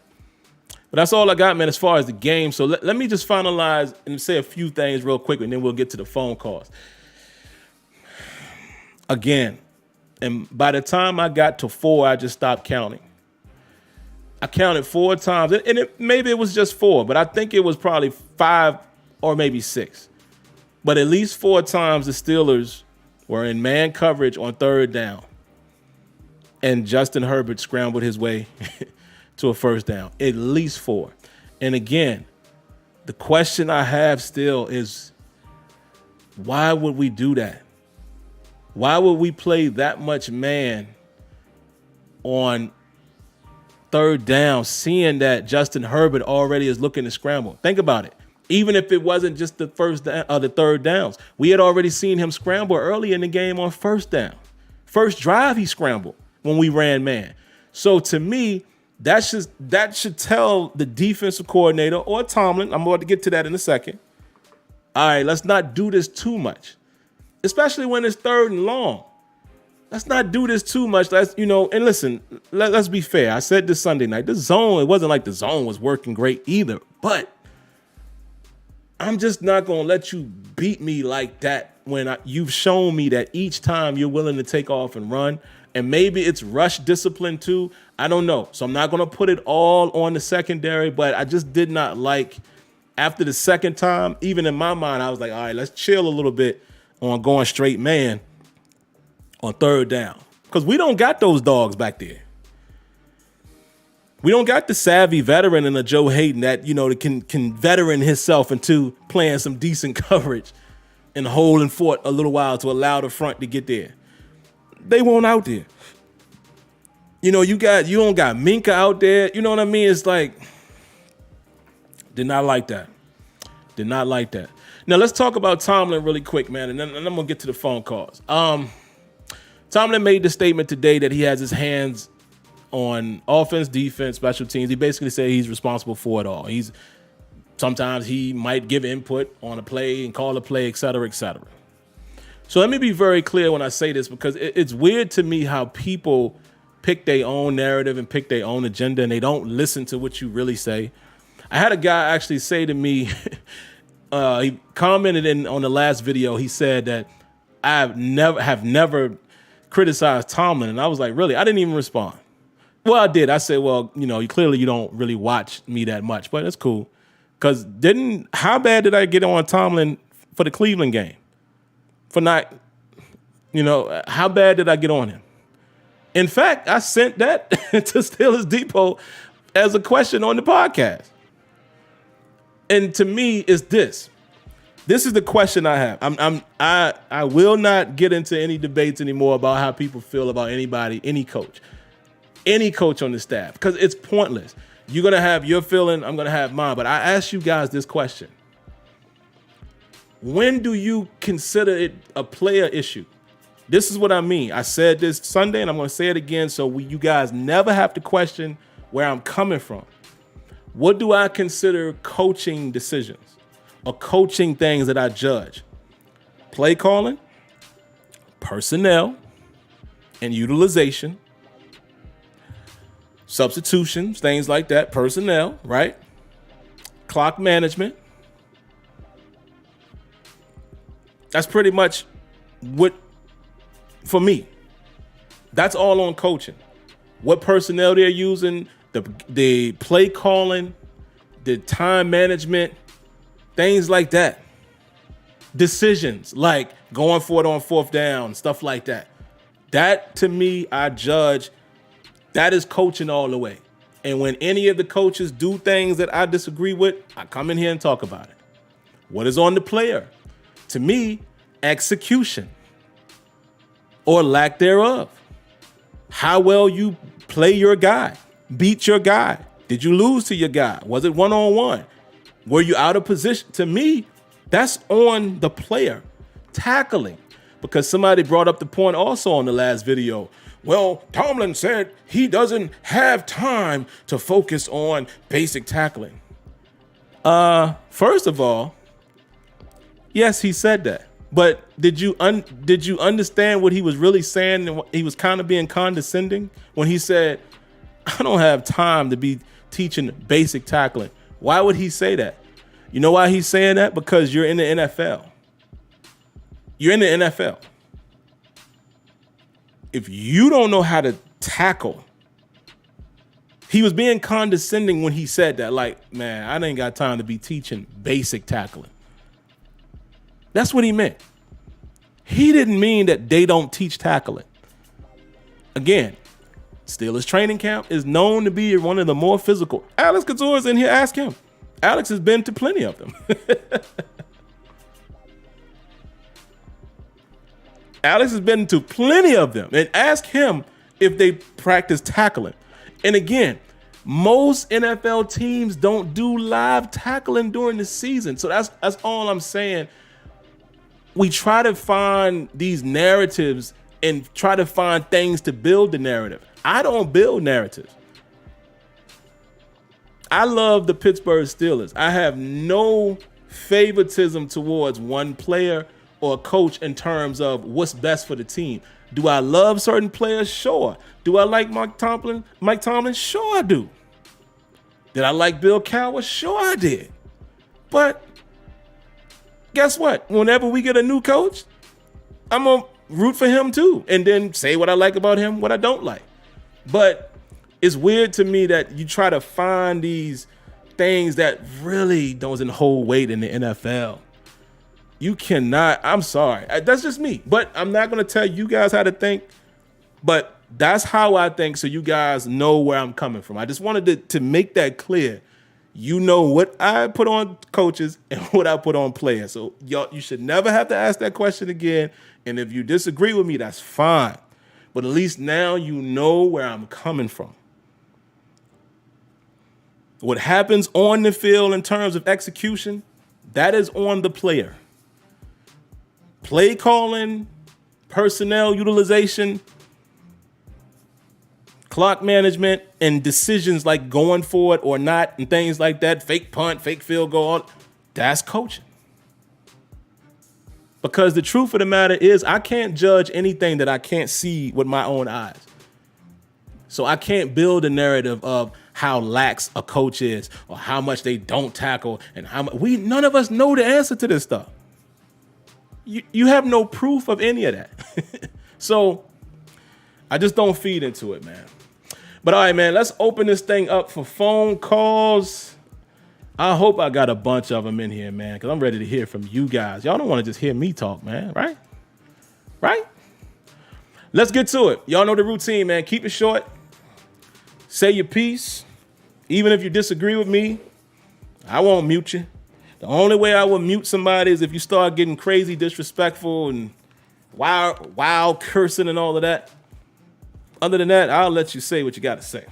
But that's all I got, man, as far as the game. So let me just finalize and say a few things real quick, and then we'll get to the phone calls. Again, and by the time I got to 4, I just stopped counting. I counted 4 times, and maybe it was just 4, but I think it was probably 5 or maybe 6. But at least 4 times the Steelers were in man coverage on 3rd down, and Justin Herbert scrambled his way to a 1st down. At least 4. And again, the question I have still is, why would we do that? Why would we play that much man on 3rd down, seeing that Justin Herbert already is looking to scramble? Think about it. Even if it wasn't just the 3rd downs, we had already seen him scramble early in the game on 1st down. First drive, he scrambled when we ran man. So to me, that should tell the defensive coordinator or Tomlin, I'm about to get to that in a second. All right, let's not do this too much, especially when it's 3rd and long. Let's not do this too much. And listen, let's be fair. I said this Sunday night, the zone, it wasn't like the zone was working great either, but I'm just not going to let you beat me like that when you've shown me that each time you're willing to take off and run. And maybe it's rush discipline too. I don't know. So I'm not going to put it all on the secondary, but I just did not like, after the 2nd time, even in my mind, I was like, all right, let's chill a little bit on going straight man. on third down. Because we don't got those dogs back there. We don't got the savvy veteran and a Joe Hayden that, that can veteran himself into playing some decent coverage and holding fort a little while to allow the front to get there. They won't out there. You don't got Minka out there. You know what I mean? It's like, did not like that. Did not like that. Now let's talk about Tomlin really quick, man, and then I'm gonna get to the phone calls. Tomlin made the statement today that he has his hands on offense, defense, special teams. He basically said he's responsible for it all. Sometimes he might give input on a play and call a play, et cetera, et cetera. So let me be very clear when I say this, because it's weird to me how people pick their own narrative and pick their own agenda, and they don't listen to what you really say. I had a guy actually say to me, he commented on the last video, he said that I have never criticized Tomlin. And I was like, really? I didn't even respond. Well, I did. I said, well, you don't really watch me that much, but it's cool. Because how bad did I get on Tomlin for the Cleveland game? For not, how bad did I get on him? In fact, I sent that to Steelers Depot as a question on the podcast. And to me, it's this. This is the question I have. I will not get into any debates anymore about how people feel about anybody, any coach on the staff, because it's pointless. You're going to have your feeling, I'm going to have mine. But I ask you guys this question. When do you consider it a player issue? This is what I mean. I said this Sunday, and I'm going to say it again so you guys never have to question where I'm coming from. What do I consider coaching decisions or coaching things that I judge? Play calling, personnel, and utilization, substitutions, things like that, personnel, right? Clock management. That's pretty much for me. That's all on coaching. What personnel they're using, the play calling, the time management, things like that. Decisions like going for it on fourth down, stuff like that. That, to me, I judge, that is coaching all the way. And when any of the coaches do things that I disagree with, I come in here and talk about it. What is on the player? To me, execution or lack thereof. How well you play your guy, beat your guy. Did you lose to your guy? Was it one-on-one? Were you out of position? To me, that's on the player. Tackling. Because somebody brought up the point also on the last video. Well, Tomlin said he doesn't have time to focus on basic tackling. First of all, yes, he said that. But did you understand what he was really saying? And he was kind of being condescending when he said, I don't have time to be teaching basic tackling. Why would he say that? You know why he's saying that? Because you're in the NFL. You're in the NFL. If you don't know how to tackle, he was being condescending when he said that. Like, man, I ain't got time to be teaching basic tackling. That's what he meant. He didn't mean that they don't teach tackling. Again, Steelers training camp is known to be one of the more physical. Alex Couture's in here. Ask him. Alex has been to plenty of them. Alex has been to plenty of them. And ask him if they practice tackling. And again, most NFL teams don't do live tackling during the season. So that's all I'm saying. We try to find these narratives and try to find things to build the narrative. I don't build narratives. I love the Pittsburgh Steelers. I have no favoritism towards one player or coach in terms of what's best for the team. Do I love certain players? Sure. Do I like Mike Tomlin? Sure I do. Did I like Bill Cowher? Sure I did. But guess what? Whenever we get a new coach, I'm going to root for him too. And then say what I like about him, what I don't like. But it's weird to me that you try to find these things that really doesn't hold weight in the NFL. You cannot. I'm sorry. That's just me. But I'm not going to tell you guys how to think. But that's how I think, so you guys know where I'm coming from. I just wanted to make that clear. You know what I put on coaches and what I put on players. So y'all, you should never have to ask that question again. And if you disagree with me, that's fine. But at least now you know where I'm coming from. What happens on the field in terms of execution, that is on the player. Play calling, personnel utilization, clock management, and decisions like going for it or not and things like that, fake punt, fake field goal, that's coaching. Because the truth of the matter is I can't judge anything that I can't see with my own eyes. So I can't build a narrative of how lax a coach is or how much they don't tackle and how much none of us know the answer to this stuff. You have no proof of any of that. So I just don't feed into it, man. But all right, man, let's open this thing up for phone calls. I hope I got a bunch of them in here, man, because I'm ready to hear from you guys. Y'all don't want to just hear me talk, man, right? Right? Let's get to it. Y'all know the routine, man. Keep it short. Say your piece. Even if you disagree with me, I won't mute you. The only way I will mute somebody is if you start getting crazy, disrespectful, and wild cursing and all of that. Other than that, I'll let you say what you got to say.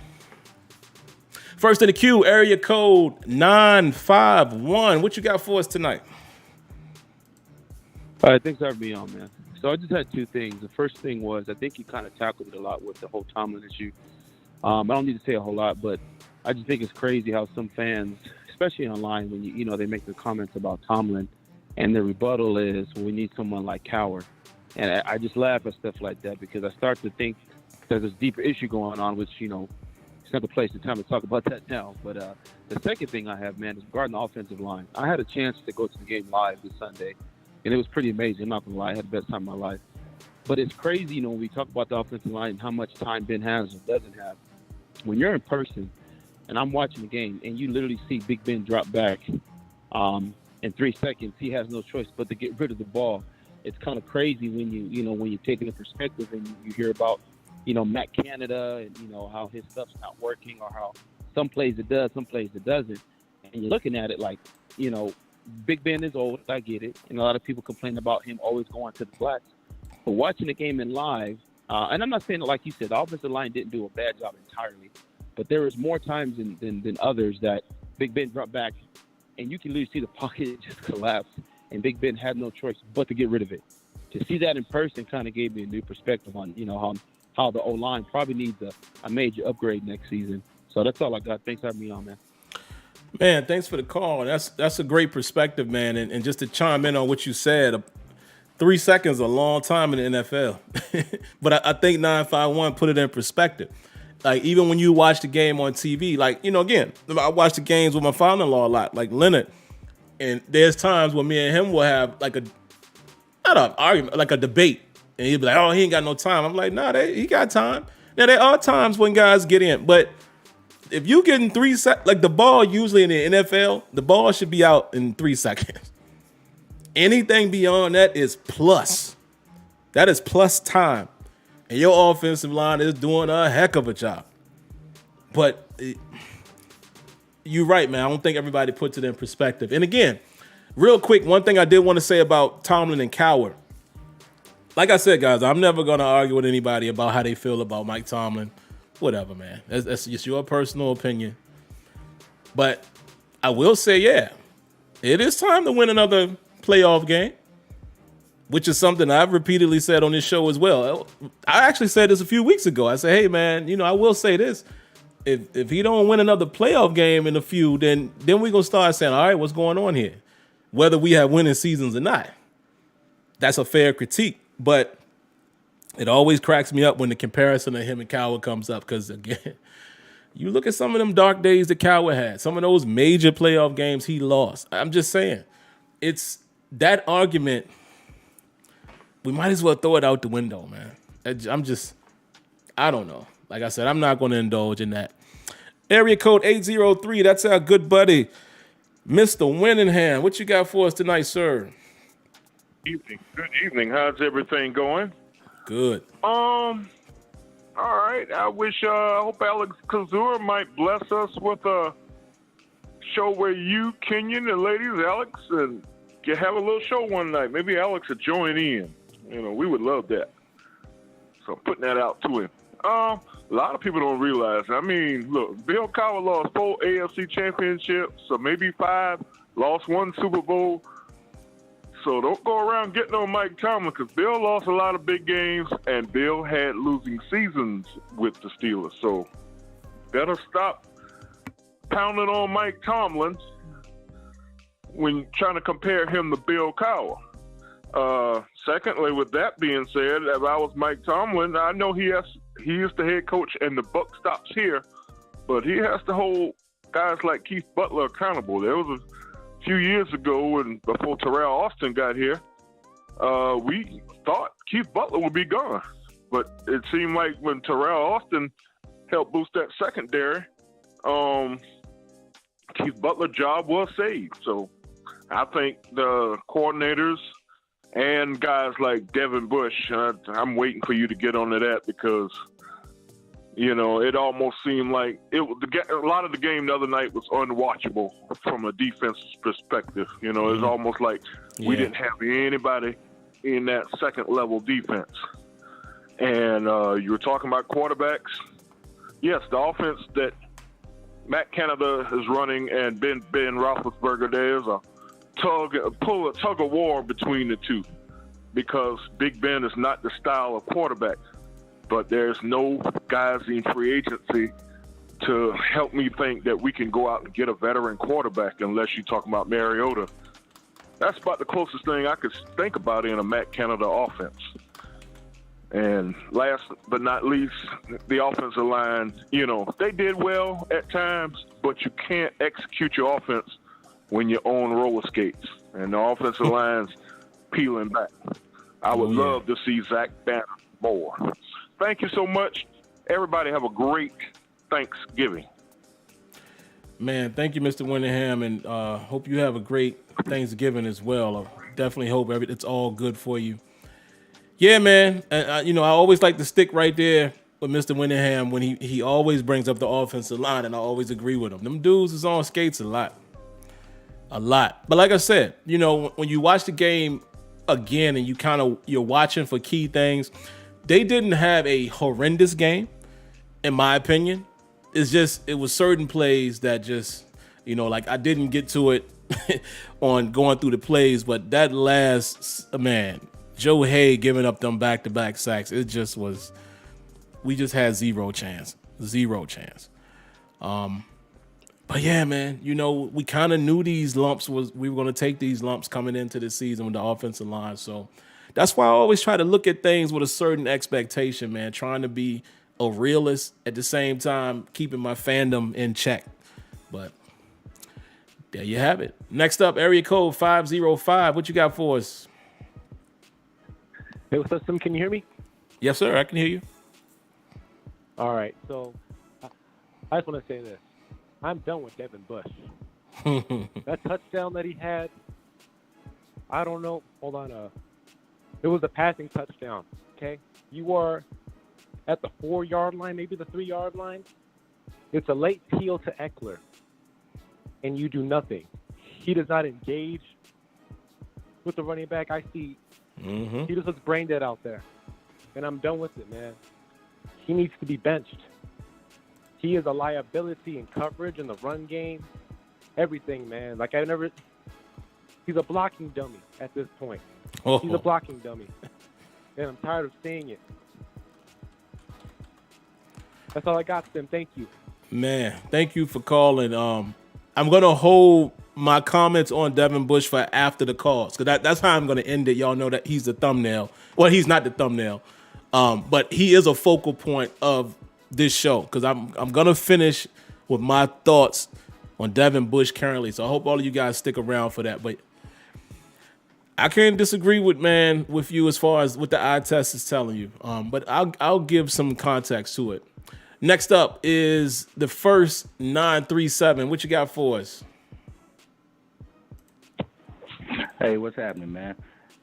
First in the queue, area code 951. What you got for us tonight? All right, thanks for having me on, man. So I just had two things. The first thing was I think you kind of tackled it a lot with the whole Tomlin issue. I don't need to say a whole lot, but I just think it's crazy how some fans, especially online, when you know they make the comments about Tomlin, and the rebuttal is, well, we need someone like Cowher. And I just laugh at stuff like that because I start to think there's this deeper issue going on, which, you know, it's not the place and time to talk about that now. But the second thing I have, man, is regarding the offensive line. I had a chance to go to the game live this Sunday, and it was pretty amazing. I'm not going to lie. I had the best time of my life. But it's crazy, you know, when we talk about the offensive line and how much time Ben has or doesn't have. When you're in person and I'm watching the game and you literally see Big Ben drop back in 3 seconds, he has no choice but to get rid of the ball. It's kind of crazy when when you're taking the perspective and you hear about, Matt Canada and, how his stuff's not working or how some plays it does, some plays it doesn't. And you're looking at it like, Big Ben is old. I get it. And a lot of people complain about him always going to the flats. But watching the game in live, and I'm not saying that, like you said, the offensive line didn't do a bad job entirely, but there was more times than others that Big Ben dropped back and you can literally see the pocket just collapse and Big Ben had no choice but to get rid of it. To see that in person kind of gave me a new perspective on, how the O-line probably needs a major upgrade next season. So that's all I got. Thanks for having me on, man. Man, thanks for the call. That's a great perspective, man. And just to chime in on what you said, 3 seconds is a long time in the NFL. But I think 951 put it in perspective. Like, even when you watch the game on TV, like, again, I watch the games with my father-in-law a lot, like Leonard. And there's times when me and him will have like not an argument, like a debate. And he'd be like, oh, he ain't got no time. I'm like, nah, he got time. Now, there are times when guys get in. But if you get in 3 seconds, like the ball usually in the NFL, the ball should be out in 3 seconds. Anything beyond that is plus. That is plus time. And your offensive line is doing a heck of a job. But you're right, man. I don't think everybody puts it in perspective. And again, real quick, one thing I did want to say about Tomlin and Cowher. Like I said, guys, I'm never going to argue with anybody about how they feel about Mike Tomlin. Whatever, man. That's just your personal opinion. But I will say, yeah, it is time to win another playoff game, which is something I've repeatedly said on this show as well. I actually said this a few weeks ago. I said, hey, man, I will say this. If he don't win another playoff game in a few, then we're going to start saying, all right, what's going on here? Whether we have winning seasons or not. That's a fair critique. But it always cracks me up when the comparison of him and Cowher comes up because, again, you look at some of them dark days that Cowher had, some of those major playoff games he lost. I'm just saying, it's that argument, we might as well throw it out the window, man. I don't know. Like I said, I'm not going to indulge in that. Area code 803, that's our good buddy, Mr. Winningham. What you got for us tonight, sir? Good evening. How's everything going? Good. All right. I hope Alex Kazur might bless us with a show where you, Kenyon, and ladies, Alex, and you have a little show one night. Maybe Alex would join in. We would love that. So I'm putting that out to him. A lot of people don't realize. I mean, look, Bill Cowher lost 4 AFC championships, so maybe 5, lost 1 Super Bowl. So don't go around getting on Mike Tomlin, because Bill lost a lot of big games, and Bill had losing seasons with the Steelers. So better stop pounding on Mike Tomlin when trying to compare him to Bill Cowher. Secondly, with that being said, if I was Mike Tomlin, I know he is the head coach and the buck stops here, but he has to hold guys like Keith Butler accountable. There was a few years ago, and before Terrell Austin got here, we thought Keith Butler would be gone. But it seemed like when Terrell Austin helped boost that secondary, Keith Butler's job was saved. So I think the coordinators and guys like Devin Bush, I'm waiting for you to get onto that, because it almost seemed like a lot of the game the other night was unwatchable from a defensive perspective. It was almost like we didn't have anybody in that second level defense. And you were talking about quarterbacks. Yes, the offense that Matt Canada is running and Ben Roethlisberger, there's a tug of war between the two, because Big Ben is not the style of quarterback. But there's no guys in free agency to help me think that we can go out and get a veteran quarterback, unless you're talking about Mariota. That's about the closest thing I could think about in a Matt Canada offense. And last but not least, the offensive line, they did well at times, but you can't execute your offense when you're on roller skates and the offensive line's peeling back. I would love to see Zach Banner more. Thank you so much. Everybody have a great Thanksgiving. Man, thank you, Mr. Winningham, and hope you have a great Thanksgiving as well. I definitely hope it's all good for you. Yeah, man. And, I always like to stick right there with Mr. Winningham when he always brings up the offensive line, and I always agree with him. Them dudes is on skates a lot. But like I said, when you watch the game again and you're watching for key things, they didn't have a horrendous game, in my opinion. It was certain plays that just, like I didn't get to it on going through the plays, but that last, man, Joe Hay giving up them back-to-back sacks, it just was, we just had zero chance. But yeah, man, we kind of knew we were going to take these lumps coming into the season with the offensive line. So that's why I always try to look at things with a certain expectation, man, trying to be a realist at the same time, keeping my fandom in check. But there you have it. Next up, area code 505. What you got for us? Hey, what's up, Sim? Can you hear me? Yes, sir. I can hear you. All right. So I just want to say this. I'm done with Devin Bush. That touchdown that he had, I don't know. Hold on. It was a passing touchdown, okay? You are at the 4-yard line, maybe the 3-yard line. It's a late peel to Eckler, and you do nothing. He does not engage with the running back. I see he just looks brain dead out there, and I'm done with it, man. He needs to be benched. He is a liability in coverage, in the run game, everything, man. He's a blocking dummy at this point. He's a blocking dummy, and I'm tired of seeing it. That's all I got, Tim. Thank you. Man, thank you for calling. I'm going to hold my comments on Devin Bush for after the calls, because that's how I'm going to end it. Y'all know that he's the thumbnail. Well, he's not the thumbnail, but he is a focal point of this show, because I'm going to finish with my thoughts on Devin Bush currently. So I hope all of you guys stick around for that. But I can't disagree with you as far as what the eye test is telling you. But I'll give some context to it. Next up is the first 937. What you got for us? Hey, what's happening, man?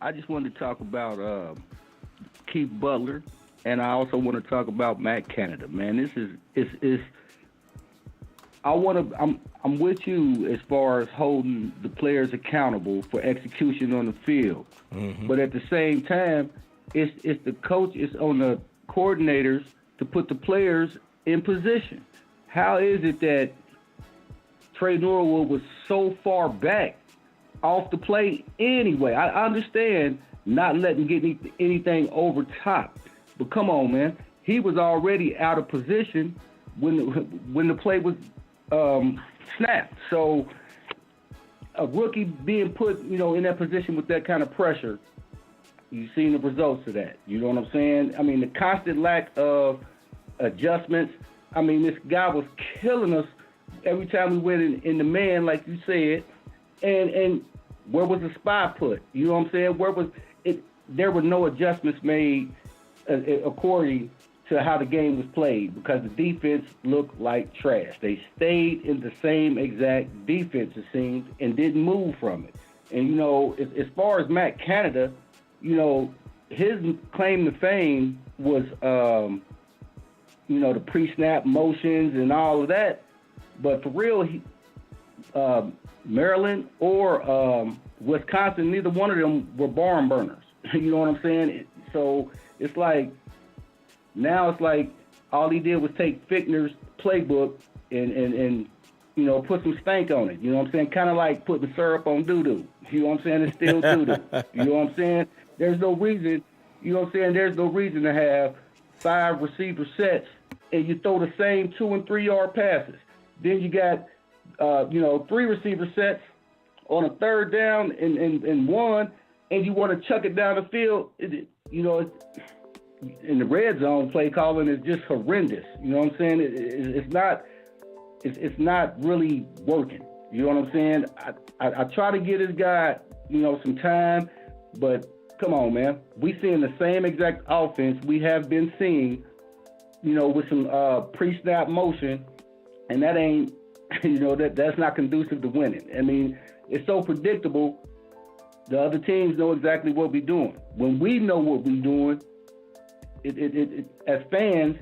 I just wanted to talk about Keith Butler, and I also want to talk about Matt Canada. Man, this is I'm with you as far as holding the players accountable for execution on the field. Mm-hmm. But at the same time, it's the coach, it's on the coordinators to put the players in position. How is it that Trey Norwood was so far back off the play anyway? I understand not letting get anything over top, but come on, man. He was already out of position when the play was snapped. So a rookie being put, in that position with that kind of pressure, you've seen the results of that. You know what I'm saying? I mean, the constant lack of adjustments. I mean, this guy was killing us every time we went in the man, like you said. And where was the spy put? You know what I'm saying? Where was it? There were no adjustments made according to how the game was played because the defense looked like trash. They stayed in the same exact defense, it seems, and didn't move from it. And, as far as Matt Canada, his claim to fame was, the pre-snap motions and all of that. But for real, Maryland or Wisconsin, neither one of them were barn burners. You know what I'm saying? So it's like, now it's like all he did was take Fichtner's playbook and put some stank on it. You know what I'm saying? Kind of like putting syrup on doo-doo. You know what I'm saying? It's still doo-doo. You know what I'm saying? There's no reason, there's no reason to have 5 receiver sets and you throw the same 2 and 3 yard passes. Then you got, 3 receiver sets on a third down and 1, and you want to chuck it down the field. In the red zone, play calling is just horrendous. You know what I'm saying? It's not really working. You know what I'm saying? I try to give this guy, some time, but come on, man. We seeing the same exact offense we have been seeing, with some pre-snap motion, and that ain't, that's not conducive to winning. I mean, it's so predictable. The other teams know exactly what we're doing. When we know what we're doing, it as fans,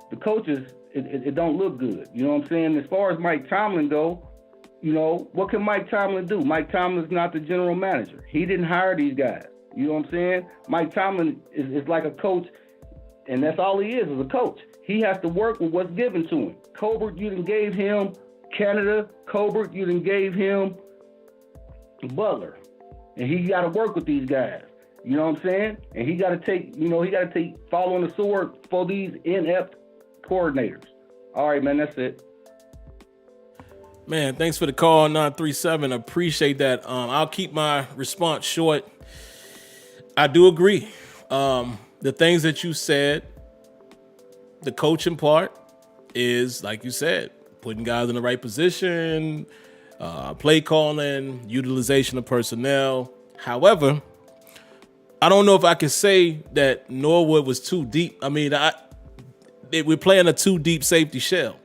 the coaches, it don't look good. You know what I'm saying? As far as Mike Tomlin go, what can Mike Tomlin do? Mike Tomlin's not the general manager. He didn't hire these guys. You know what I'm saying? Mike Tomlin is like a coach, and that's all he is a coach. He has to work with what's given to him. Colbert, you done gave him Canada. Colbert, you done gave him Butler. And he got to work with these guys. You know what I'm saying? And he got to take, following the sword for these inept coordinators. All right, man, that's it. Man, thanks for the call, 937. Appreciate that. I'll keep my response short. I do agree. The things that you said, the coaching part is, like you said, putting guys in the right position, play calling, utilization of personnel. However, I don't know if I can say that Norwood was too deep. I mean, we're playing a too deep safety shell.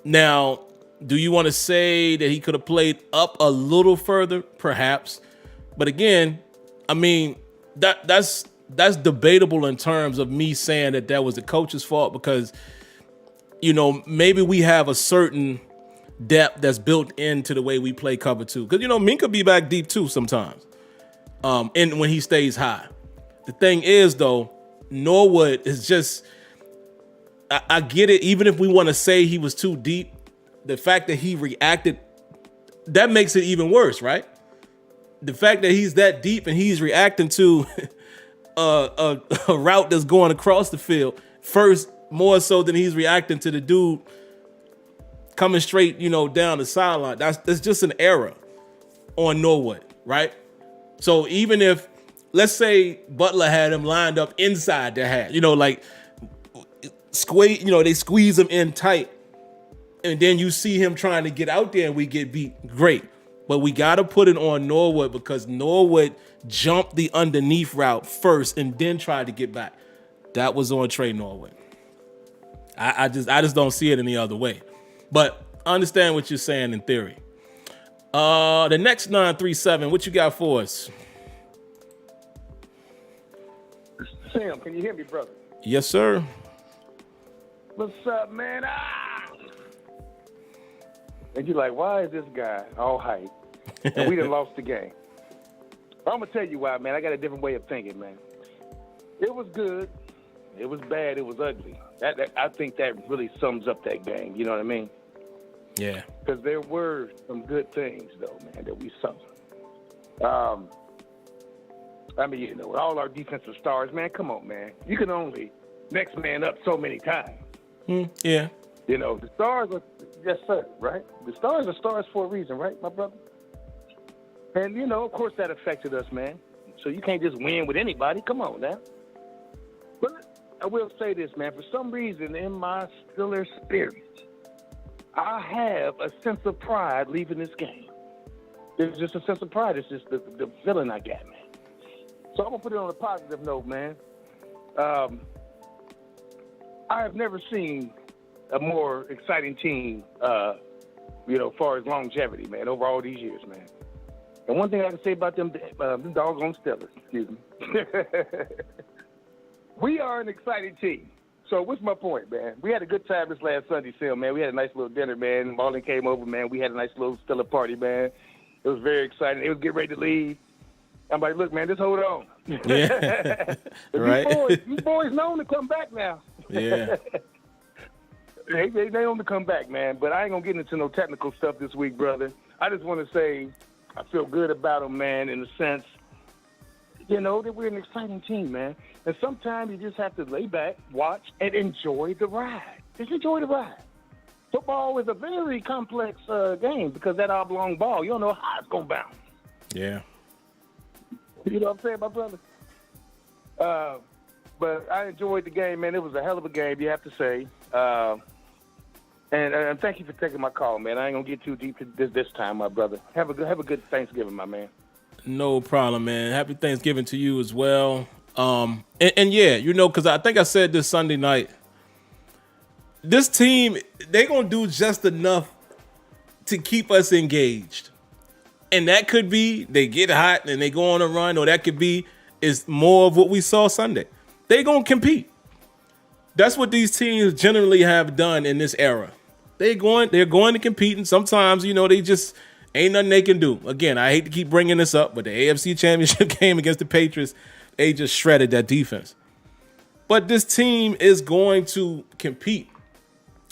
Now, do you want to say that he could have played up a little further? Perhaps. But again, I mean, that's debatable in terms of me saying that was the coach's fault because, maybe we have a certain depth that's built into the way we play cover 2. Because, Mink could be back deep too sometimes. And when he stays high. The thing is, though, Norwood is just, I get it. Even if we want to say he was too deep, the fact that he reacted, that makes it even worse, right? The fact that he's that deep and he's reacting to a route that's going across the field first, more so than he's reacting to the dude coming straight, down the sideline. That's just an error on Norwood, right? So even if, let's say Butler had him lined up inside their hat, squeeze, they squeeze him in tight, and then you see him trying to get out there and we get beat. Great. But we got to put it on Norwood because Norwood jumped the underneath route first and then tried to get back. That was on Trey Norwood. I just don't see it any other way. But I understand what you're saying in theory. The next 937, what you got for us? Sam, can you hear me, brother? Yes, sir. What's up, man? And you're like, why is this guy all hype? And we done lost the game. I'm going to tell you why, man. I got a different way of thinking, man. It was good. It was bad. It was ugly. I think that really sums up that game. You know what I mean? Yeah. Because there were some good things, though, man, that we saw. I mean, you know, with all our defensive stars, man, come on, man. You can only next man up so many times. Yeah. You know, the stars are, yes, sir, right? The stars are stars for a reason, right, my brother? And, you know, of course that affected us, man. So you can't just win with anybody. Come on, now. But I will say this, man. For some reason, in my Steelers spirit, I have a sense of pride leaving this game. There's just a sense of pride. It's just the feeling I got, man. So I'm going to put it on a positive note, man. I have never seen a more exciting team, you know, as far as longevity, man, over all these years, man. And one thing I can say about them doggone Steelers, excuse me. We are an exciting team. So what's my point, man? We had a good time this last Sunday, Sim, man. We had a nice little dinner, man. Marlon came over, man. We had a nice little Steeler party, man. It was very exciting. It was getting ready to leave. I'm like, look, man, just hold on. Yeah. Right. These boys known to come back now. Yeah. They known to come back, man. But I ain't going to get into no technical stuff this week, brother. I just want to say I feel good about them, man, in the sense, you know, that we're an exciting team, man. And sometimes you just have to lay back, watch, and enjoy the ride. Just enjoy the ride. Football is a very complex game because that oblong ball, you don't know how it's going to bounce. Yeah. You know what I'm saying, my brother? But I enjoyed the game, man. It was a hell of a game, you have to say. And thank you for taking my call, man. I ain't going to get too deep this time, my brother. Have a good Thanksgiving, my man. No problem, man. Happy Thanksgiving to you as well. And yeah, you know, because I think I said this Sunday night, this team, they're going to do just enough to keep us engaged. And that could be they get hot and they go on a run, or that could be is more of what we saw Sunday. They're going to compete. That's what these teams generally have done in this era. They're going to compete, and sometimes, you know, they just ain't nothing they can do. Again, I hate to keep bringing this up, but the AFC Championship game against the Patriots, they just shredded that defense. But this team is going to compete.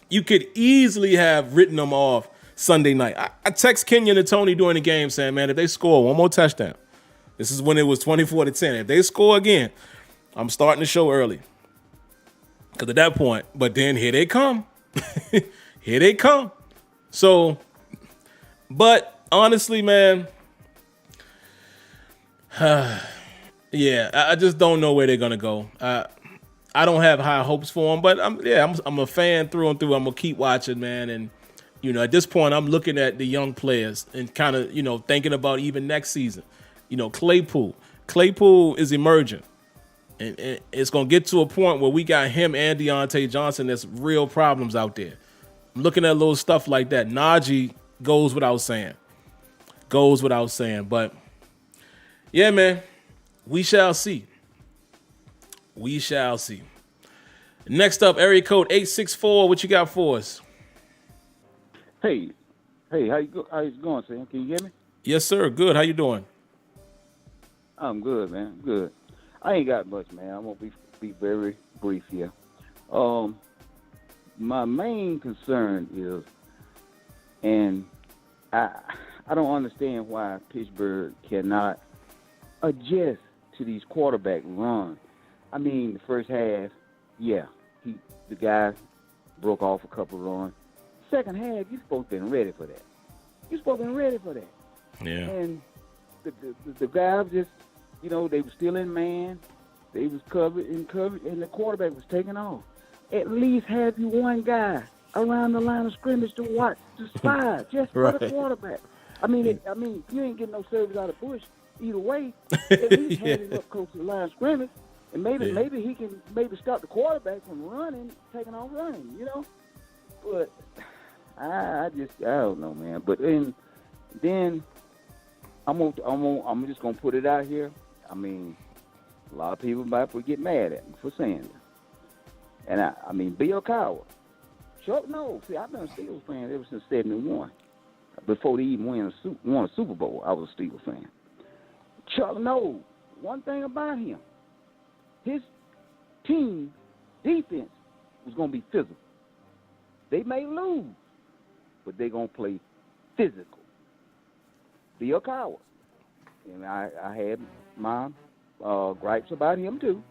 You could easily have written them off Sunday night. I text Kenyon and Tony during the game saying, man, if they score one more touchdown, this is when it was 24-10. If they score again, I'm starting the show early. Because at that point, but then here they come. Here they come. So, but honestly, man, yeah, I just don't know where they're going to go. I don't have high hopes for them, but I'm a fan through and through. I'm going to keep watching, man. And, you know, at this point, I'm looking at the young players and kind of, you know, thinking about even next season. You know, Claypool is emerging. And it's going to get to a point where we got him and Deontay Johnson. There's real problems out there. I'm looking at little stuff like that. Najee goes without saying. But, yeah, man, we shall see. Next up, area code 864. What you got for us? Hey, how you going, Sam? Can you hear me? Yes, sir. Good. How you doing? I'm good, man. Good. I ain't got much, man. I'm gonna be very brief here. My main concern is, and I don't understand why Pittsburgh cannot adjust to these quarterback runs. I mean, the first half, yeah, the guy broke off a couple runs. Second half, you're supposed to be ready for that. Yeah. And the guys just, you know, they were still in man. They was covered, and the quarterback was taking off. At least have you one guy around the line of scrimmage to watch, to spy, just for the quarterback. I mean, you ain't getting no service out of Bush either way. At least have him up close to the line of scrimmage, and maybe he can stop the quarterback from taking off running, you know. But I don't know, man. But Then I'm just gonna put it out here. I mean, a lot of people might get mad at me for saying this. And I mean, be a coward. Chuck knows. See, I've been a Steelers fan ever since '71. Before they even won a Super Bowl, I was a Steelers fan. Chuck knows one thing about him. His team defense was going to be physical. They may lose, but they're going to play physical. Be a coward. And I had my gripes about him, too.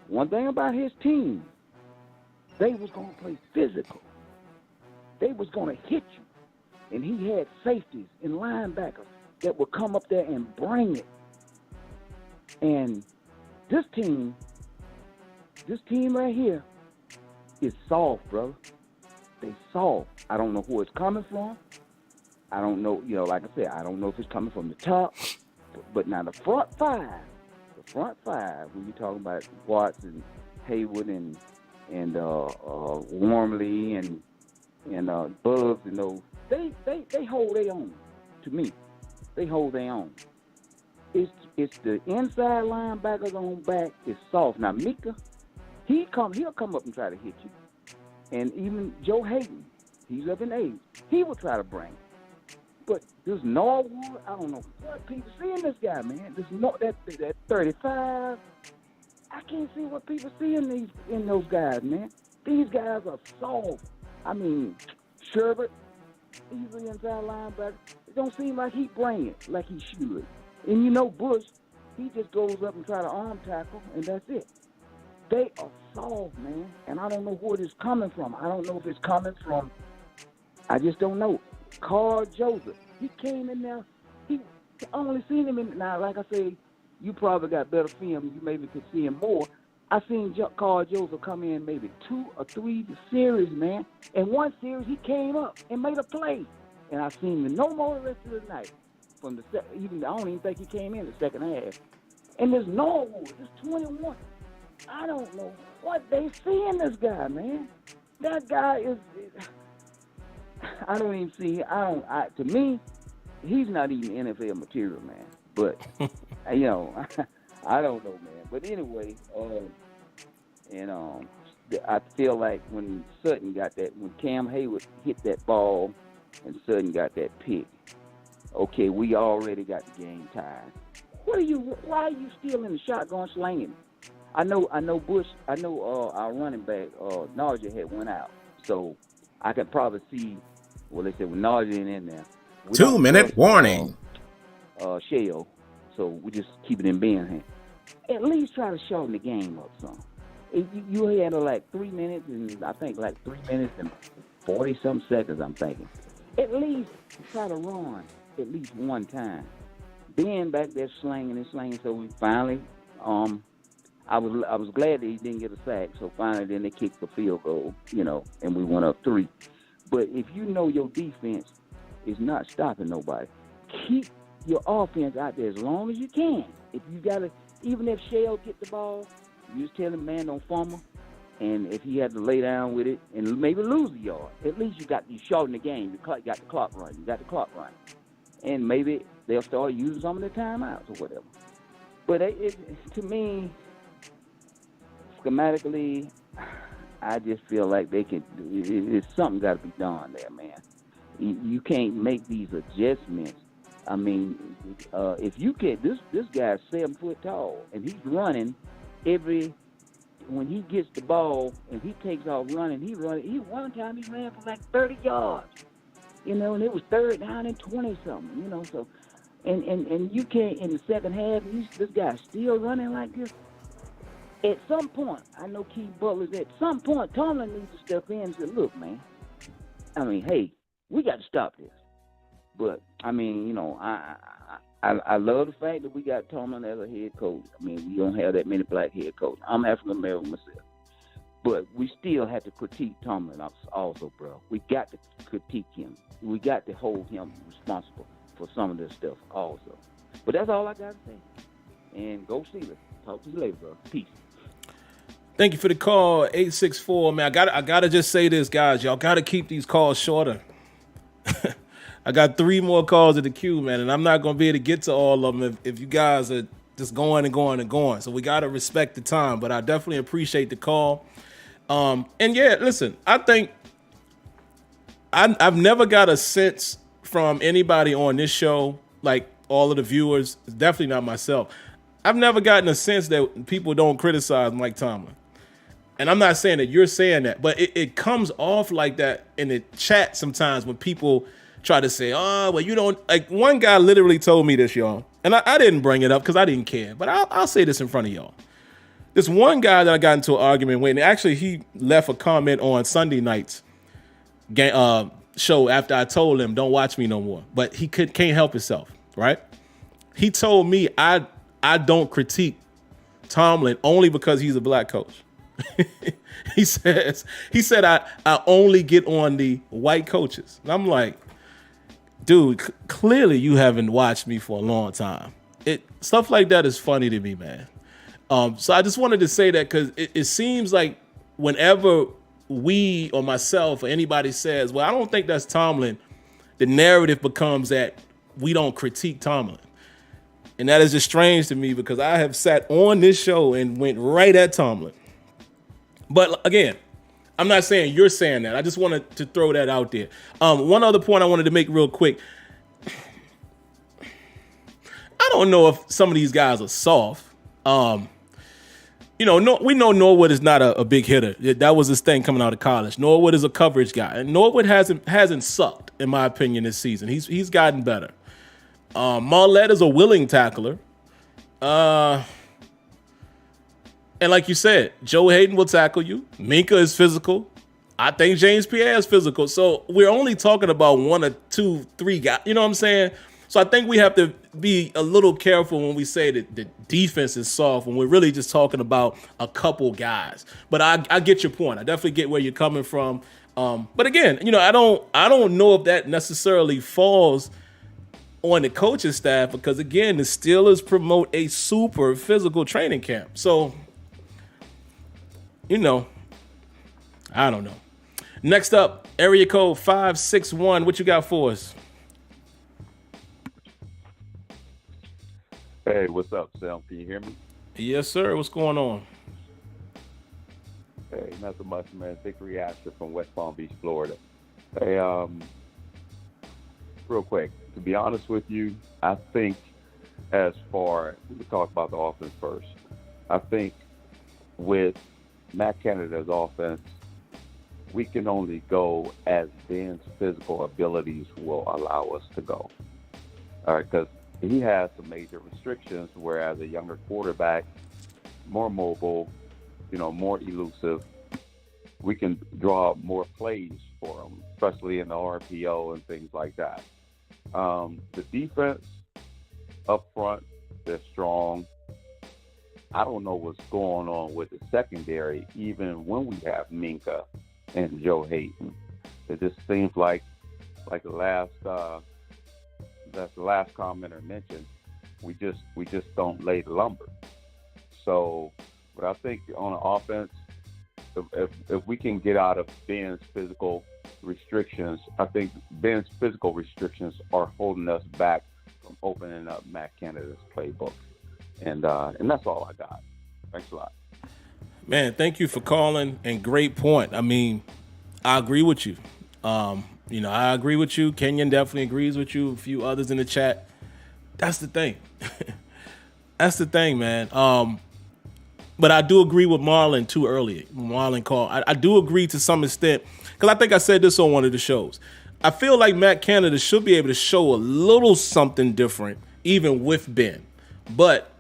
One thing about his team, they was going to play physical. They was going to hit you. And he had safeties and linebackers that would come up there and bring it. And this team right here is soft, brother. They soft. I don't know who it's coming from. I don't know, like I said, I don't know if it's coming from the top. But now the front five, when you're talking about Watts and Haywood and Wormley and Bugs and those, they hold their own. To me, they hold their own. It's the inside linebackers on back is soft. Now Mika, he'll come up and try to hit you. And even Joe Hayden, he's up in age, he will try to bring it. But this Norwood, I don't know what people see in this guy, man. That 35. I can't see what people see in those guys, man. These guys are soft. I mean, Sherbert, he's an inside linebacker. It don't seem like he bring it like he should. And Bush, he just goes up and try to arm tackle, and that's it. They are soft, man. And I don't know where it is coming from. I don't know if it's coming from, I just don't know. Carl Joseph, he came in there. I only seen him in, now, like I say, you probably got better film. You maybe could see him more. I seen Carl Joseph come in maybe 2 or 3 series, man. And one series, he came up and made a play. And I seen him no more the rest of the night. I don't even think he came in the second half. And there's Norwood, there's 21. I don't know what they see in this guy, man. That guy is I don't even see. To me, he's not even NFL material, man. But I don't know, man. But anyway, I feel like when Sutton got that, when Cam Hayward hit that ball, and Sutton got that pick, okay, we already got the game tied. Why are you still in the shotgun slinging? I know Bush. I know our running back Najee had went out, so I could probably see. Well, they said with Najee in there. 2-minute warning. Shell. So we just keep it in Ben's hand. At least try to shorten the game up some. You had like 3 minutes and I think like 3 minutes and 40-some seconds. I'm thinking. At least try to run at least one time. Ben back there slinging. So we finally, I was glad that he didn't get a sack. So finally, then they kicked the field goal, and we went up 3. But if you know your defense is not stopping nobody, keep your offense out there as long as you can. If you gotta, even if Shell get the ball, you just tell him, man, don't fumble. And if he had to lay down with it and maybe lose a yard, at least you shorten the game. You got the clock running. And maybe they'll start using some of the timeouts or whatever. But to me, schematically, I just feel like they can. It's something got to be done there, man. You can't make these adjustments. I mean, if you can, this guy's 7 foot tall, and he's running when he gets the ball and he takes off running. One time he ran for like 30 yards, and it was 3rd down and 20 something, So, and you can't in the second half. This guy's still running like this. At some point, I know Keith Butler's at some point, Tomlin needs to step in and say, look, man, I mean, hey, we got to stop this. But, I mean, I love the fact that we got Tomlin as a head coach. I mean, we don't have that many black head coaches. I'm African-American myself. But we still have to critique Tomlin also, bro. We got to critique him. We got to hold him responsible for some of this stuff also. But that's all I got to say. And go Steelers. Talk to you later, bro. Peace. Thank you for the call, 864. Man, I gotta just say this, guys. Y'all gotta keep these calls shorter. I got 3 more calls at the queue, man, and I'm not going to be able to get to all of them if you guys are just going and going and going. So we got to respect the time, but I definitely appreciate the call. And yeah, listen, I think I've never got a sense from anybody on this show, like all of the viewers, definitely not myself. I've never gotten a sense that people don't criticize Mike Tomlin. And I'm not saying that you're saying that, but it comes off like that in the chat sometimes when people try to say, oh, well, you don't. Like, one guy literally told me this, y'all. And I didn't bring it up because I didn't care. But I'll say this in front of y'all. This one guy that I got into an argument with, and actually he left a comment on Sunday night's show after I told him, don't watch me no more. But he can't help himself, right? He told me I don't critique Tomlin only because he's a black coach. he said I only get on the white coaches. And I'm like, dude, clearly you haven't watched me for a long time. Stuff like that is funny to me, man. So I just wanted to say that because it seems like whenever we or myself or anybody says, well, I don't think that's Tomlin, the narrative becomes that we don't critique Tomlin. And that is just strange to me because I have sat on this show and went right at Tomlin. But again, I'm not saying you're saying that. I just wanted to throw that out there. One other point I wanted to make real quick. I don't know if some of these guys are soft. We know Norwood is not a big hitter. That was his thing coming out of college. Norwood is a coverage guy, and Norwood hasn't sucked in my opinion this season. He's gotten better. Marlette is a willing tackler. And like you said, Joe Hayden will tackle you. Minka is physical. I think James Pierre is physical. So we're only talking about 1 or 2, 3 guys. You know what I'm saying? So I think we have to be a little careful when we say that the defense is soft when we're really just talking about a couple guys. But I get your point. I definitely get where you're coming from. But again, I don't know if that necessarily falls on the coaching staff because, again, the Steelers promote a super physical training camp. So, I don't know. Next up, area code 561. What you got for us? Hey, what's up, Sam? Can you hear me? Yes, sir. What's going on? Hey, nothing much, man. Victory Asher from West Palm Beach, Florida. Hey, real quick, to be honest with you, I think we talk about the offense first. I think with Matt Canada's offense, we can only go as Ben's physical abilities will allow us to go. All right, because he has some major restrictions, whereas a younger quarterback, more mobile, more elusive, we can draw up more plays for him, especially in the RPO and things like that. The defense up front, they're strong. I don't know what's going on with the secondary, even when we have Minka and Joe Hayden. It just seems like the last commenter mentioned, we just don't lay the lumber. So, but I think on the offense, if we can get out of Ben's physical restrictions, I think Ben's physical restrictions are holding us back from opening up Matt Canada's playbook. And that's all I got. Thanks a lot. Man, thank you for calling, and great point. I mean, I agree with you. I agree with you. Kenyon definitely agrees with you. A few others in the chat. That's the thing. That's the thing, man. But I do agree with Marlon too early. Marlon called. I do agree to some extent, because I think I said this on one of the shows. I feel like Matt Canada should be able to show a little something different, even with Ben. But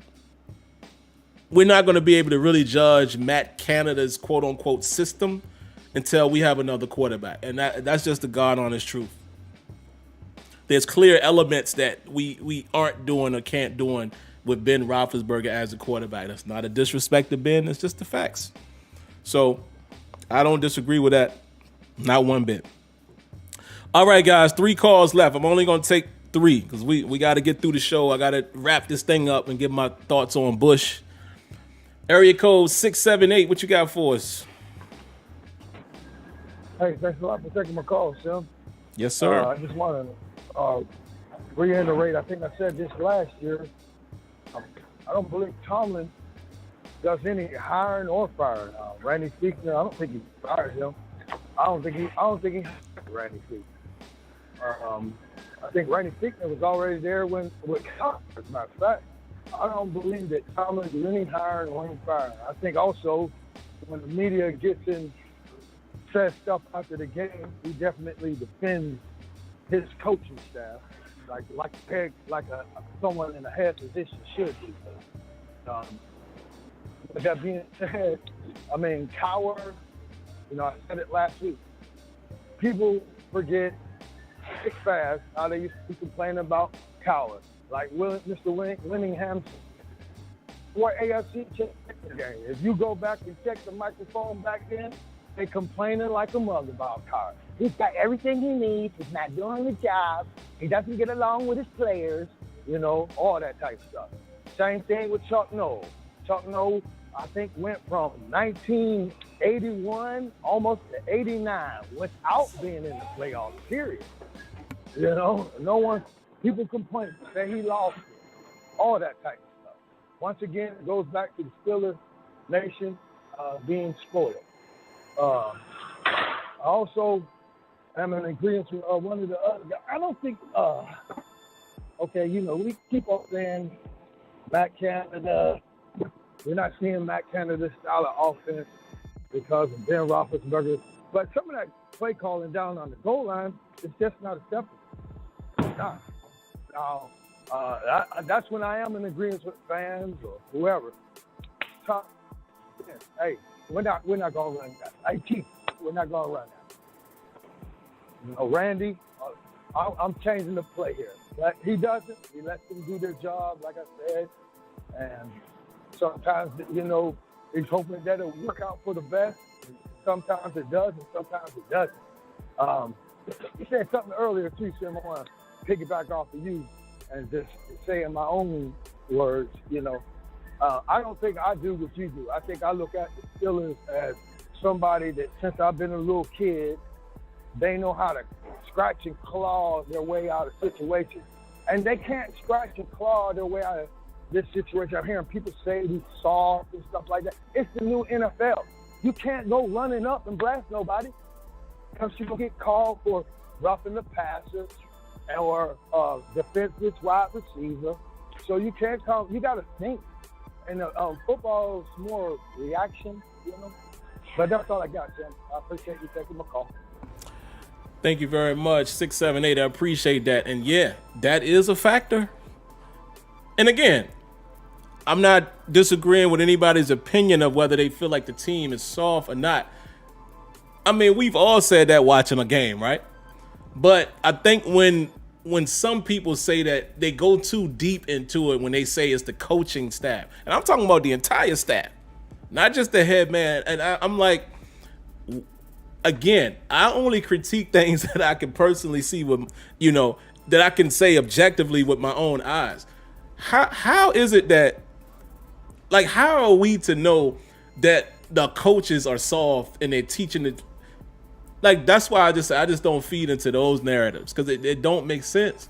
we're not going to be able to really judge Matt Canada's quote-unquote system until we have another quarterback. And that's just the God-honest truth. There's clear elements that we aren't doing or can't do with Ben Roethlisberger as a quarterback. That's not a disrespect to Ben. It's just the facts. So I don't disagree with that. Not one bit. All right, guys, 3 calls left. I'm only going to take 3 because we got to get through the show. I got to wrap this thing up and give my thoughts on Bush. Area code 678. What you got for us? Hey, thanks a lot for taking my call, Sam. Yes, sir. I just want reiterate, I think I said this last year. I don't believe Tomlin does any hiring or firing. Randy Fichtner, I don't think he fired him. I don't think he hired Randy Fichtner. I think Randy Fichtner was already there with Tomlin, as a matter of fact. I don't believe that Tomlin did any hiring or any firing. I think also when the media gets in, says stuff after the game, he definitely defends his coaching staff, like someone in a head position should do. With that being said, I mean, Cowher, I said it last week. People forget fast how they used to be complaining about Cowher. Like Mr. Winningham, for AFC championship game. If you go back and check the microphone back then, they complaining like a mug about Cowher. He's got everything he needs. He's not doing the job. He doesn't get along with his players. All that type of stuff. Same thing with Chuck Noll. Chuck Noll, I think, went from 1981 almost to 89 without being in the playoffs, period. People complain, say he lost it, all that type of stuff. Once again, it goes back to the Steelers Nation being spoiled. I also am in agreement with one of the other guys. I don't think, we keep on saying Matt Canada. We're not seeing Matt Canada's style of offense because of Ben Roethlisberger. But some of that play calling down on the goal line is just not acceptable. Nah. That's when I am in agreement with fans or whoever. Hey, we're not gonna run that. Hey, Chief, we're not gonna run that. Randy, I'm changing the play here. He doesn't. He lets them do their job, like I said, and sometimes he's hoping that it'll work out for the best. Sometimes it does, and sometimes it doesn't. You said something earlier too, Sim. I want to piggyback off of you and just say in my own words, I don't think I do what you do. I think I look at the Steelers as somebody that since I've been a little kid, they know how to scratch and claw their way out of situations. And they can't scratch and claw their way out of this situation. I'm hearing people say he's soft and stuff like that. It's the new NFL. You can't go running up and blast nobody because you're going to get called for roughing the passer or defensive wide receiver. So you can't come. You got to think. And football is more reaction, But that's all I got, Sam. I appreciate you taking my call. Thank you very much, 678. I appreciate that. And yeah, that is a factor. And again, I'm not disagreeing with anybody's opinion of whether they feel like the team is soft or not. I mean, we've all said that watching a game, right? But I think when some people say that, they go too deep into it when they say it's the coaching staff. And I'm talking about the entire staff, not just the head man. And I'm like, again, I only critique things that I can personally see with, that I can say objectively with my own eyes. How is it that, how are we to know that the coaches are soft and they're teaching it? That's why I just don't feed into those narratives, because it don't make sense.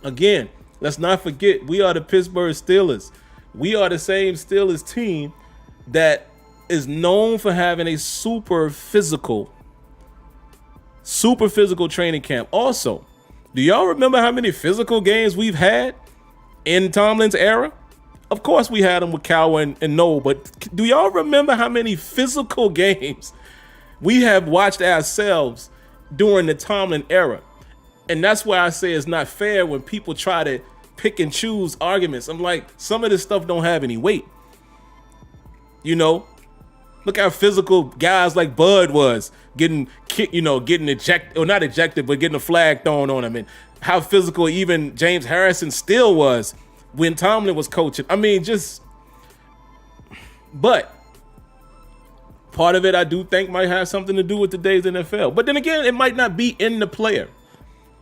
Again, let's not forget, we are the Pittsburgh Steelers. We are the same Steelers team that is known for having a super physical training camp. Also, do y'all remember how many physical games we've had in Tomlin's era? Of course we had them with Cowher and Noel, but do y'all remember how many physical games we have watched ourselves during the Tomlin era? And that's why I say it's not fair when people try to pick and choose arguments. I'm like, some of this stuff don't have any weight. Look how physical guys like Bud was getting kicked, getting ejected, or not ejected, but getting a flag thrown on him. And how physical even James Harrison still was when Tomlin was coaching. I mean, but part of it I do think might have something to do with today's NFL. But then again, it might not be in the player.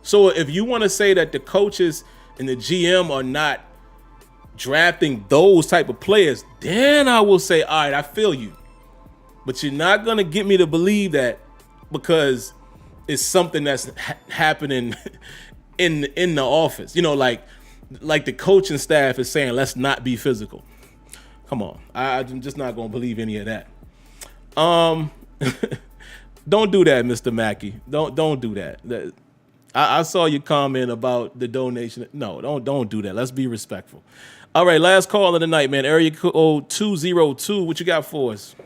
So if you want to say that the coaches and the GM are not drafting those type of players, then I will say, all right, I feel you. But you're not going to get me to believe that because it's something that's happening in the office. You know, like the coaching staff is saying, let's not be physical. Come on, I'm just not gonna believe any of that. Don't do that, Mr. Mackey. Don't do that. I saw your comment about the donation. No, don't do that. Let's be respectful. All right, last call of the night, man. Area code 202. What you got for us?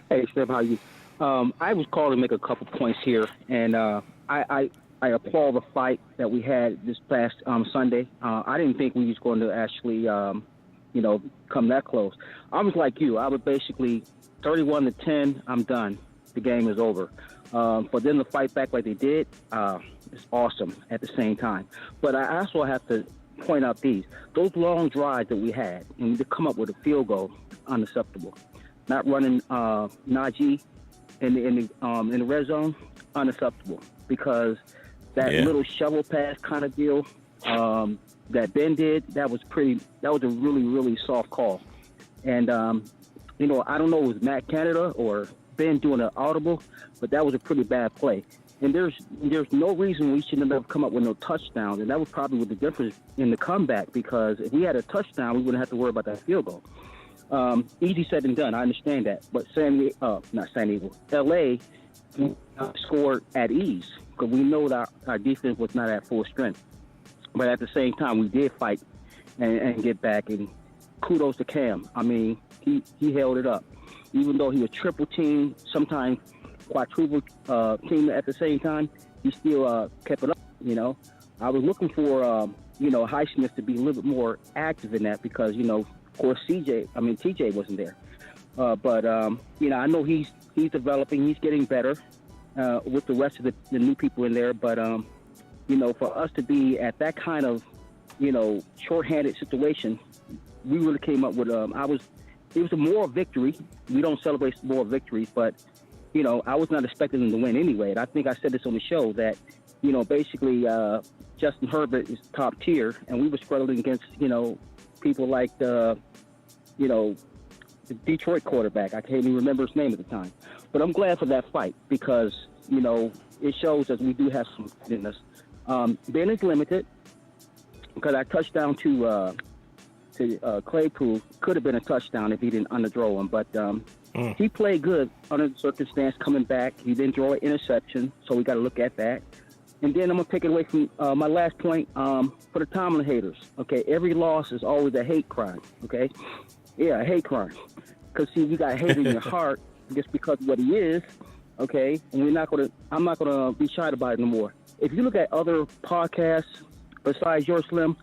Hey, Steph, how you? I was called to make a couple points here, and I applaud the fight that we had this past Sunday. I didn't think we was going to actually, come that close. I was like you. I was basically 31-10. I'm done. The game is over. For them to fight back like they did, it's awesome at the same time. But I also have to point out those long drives that we had, and to come up with a field goal, unacceptable. Not running Najee in the red zone, unacceptable, because that little shovel pass kind of deal that Ben did, that was a really, really soft call. And I don't know if it was Matt Canada or Ben doing an audible, but that was a pretty bad play. And there's no reason we shouldn't have come up with no touchdowns, and that was probably what the difference in the comeback, because if we had a touchdown, we wouldn't have to worry about that field goal. Easy said and done. I understand that, but LA scored at ease, because we know that our defense was not at full strength. But at the same time, we did fight and get back, and kudos to Cam. I mean, he held it up. Even though he was triple team, sometimes quadruple team at the same time, he still kept it up, I was looking for, Highsmith to be a little bit more active in that, because, of course, TJ wasn't there. But I know he's developing, he's getting better with the rest of the new people in there. But, for us to be at that kind of, shorthanded situation, we really came up with, it was a moral victory. We don't celebrate moral victories, but, I was not expecting them to win anyway. And I think I said this on the show that, basically Justin Herbert is top tier, and we were struggling against, people like the Detroit quarterback. I can't even remember his name at the time. But I'm glad for that fight, because, it shows that we do have some in us. Ben is limited, because our touchdown to Claypool could have been a touchdown if he didn't underthrow him. But he played good under the circumstance coming back. He didn't throw an interception, so we got to look at that. And then I'm going to take it away from my last point for the Tomlin haters. Okay, every loss is always a hate crime, okay? Yeah, a hate crime. Because, see, you got hate in your heart just because of what he is, okay? And I'm not going to be shy about it no more. If you look at other podcasts besides yours, Slim,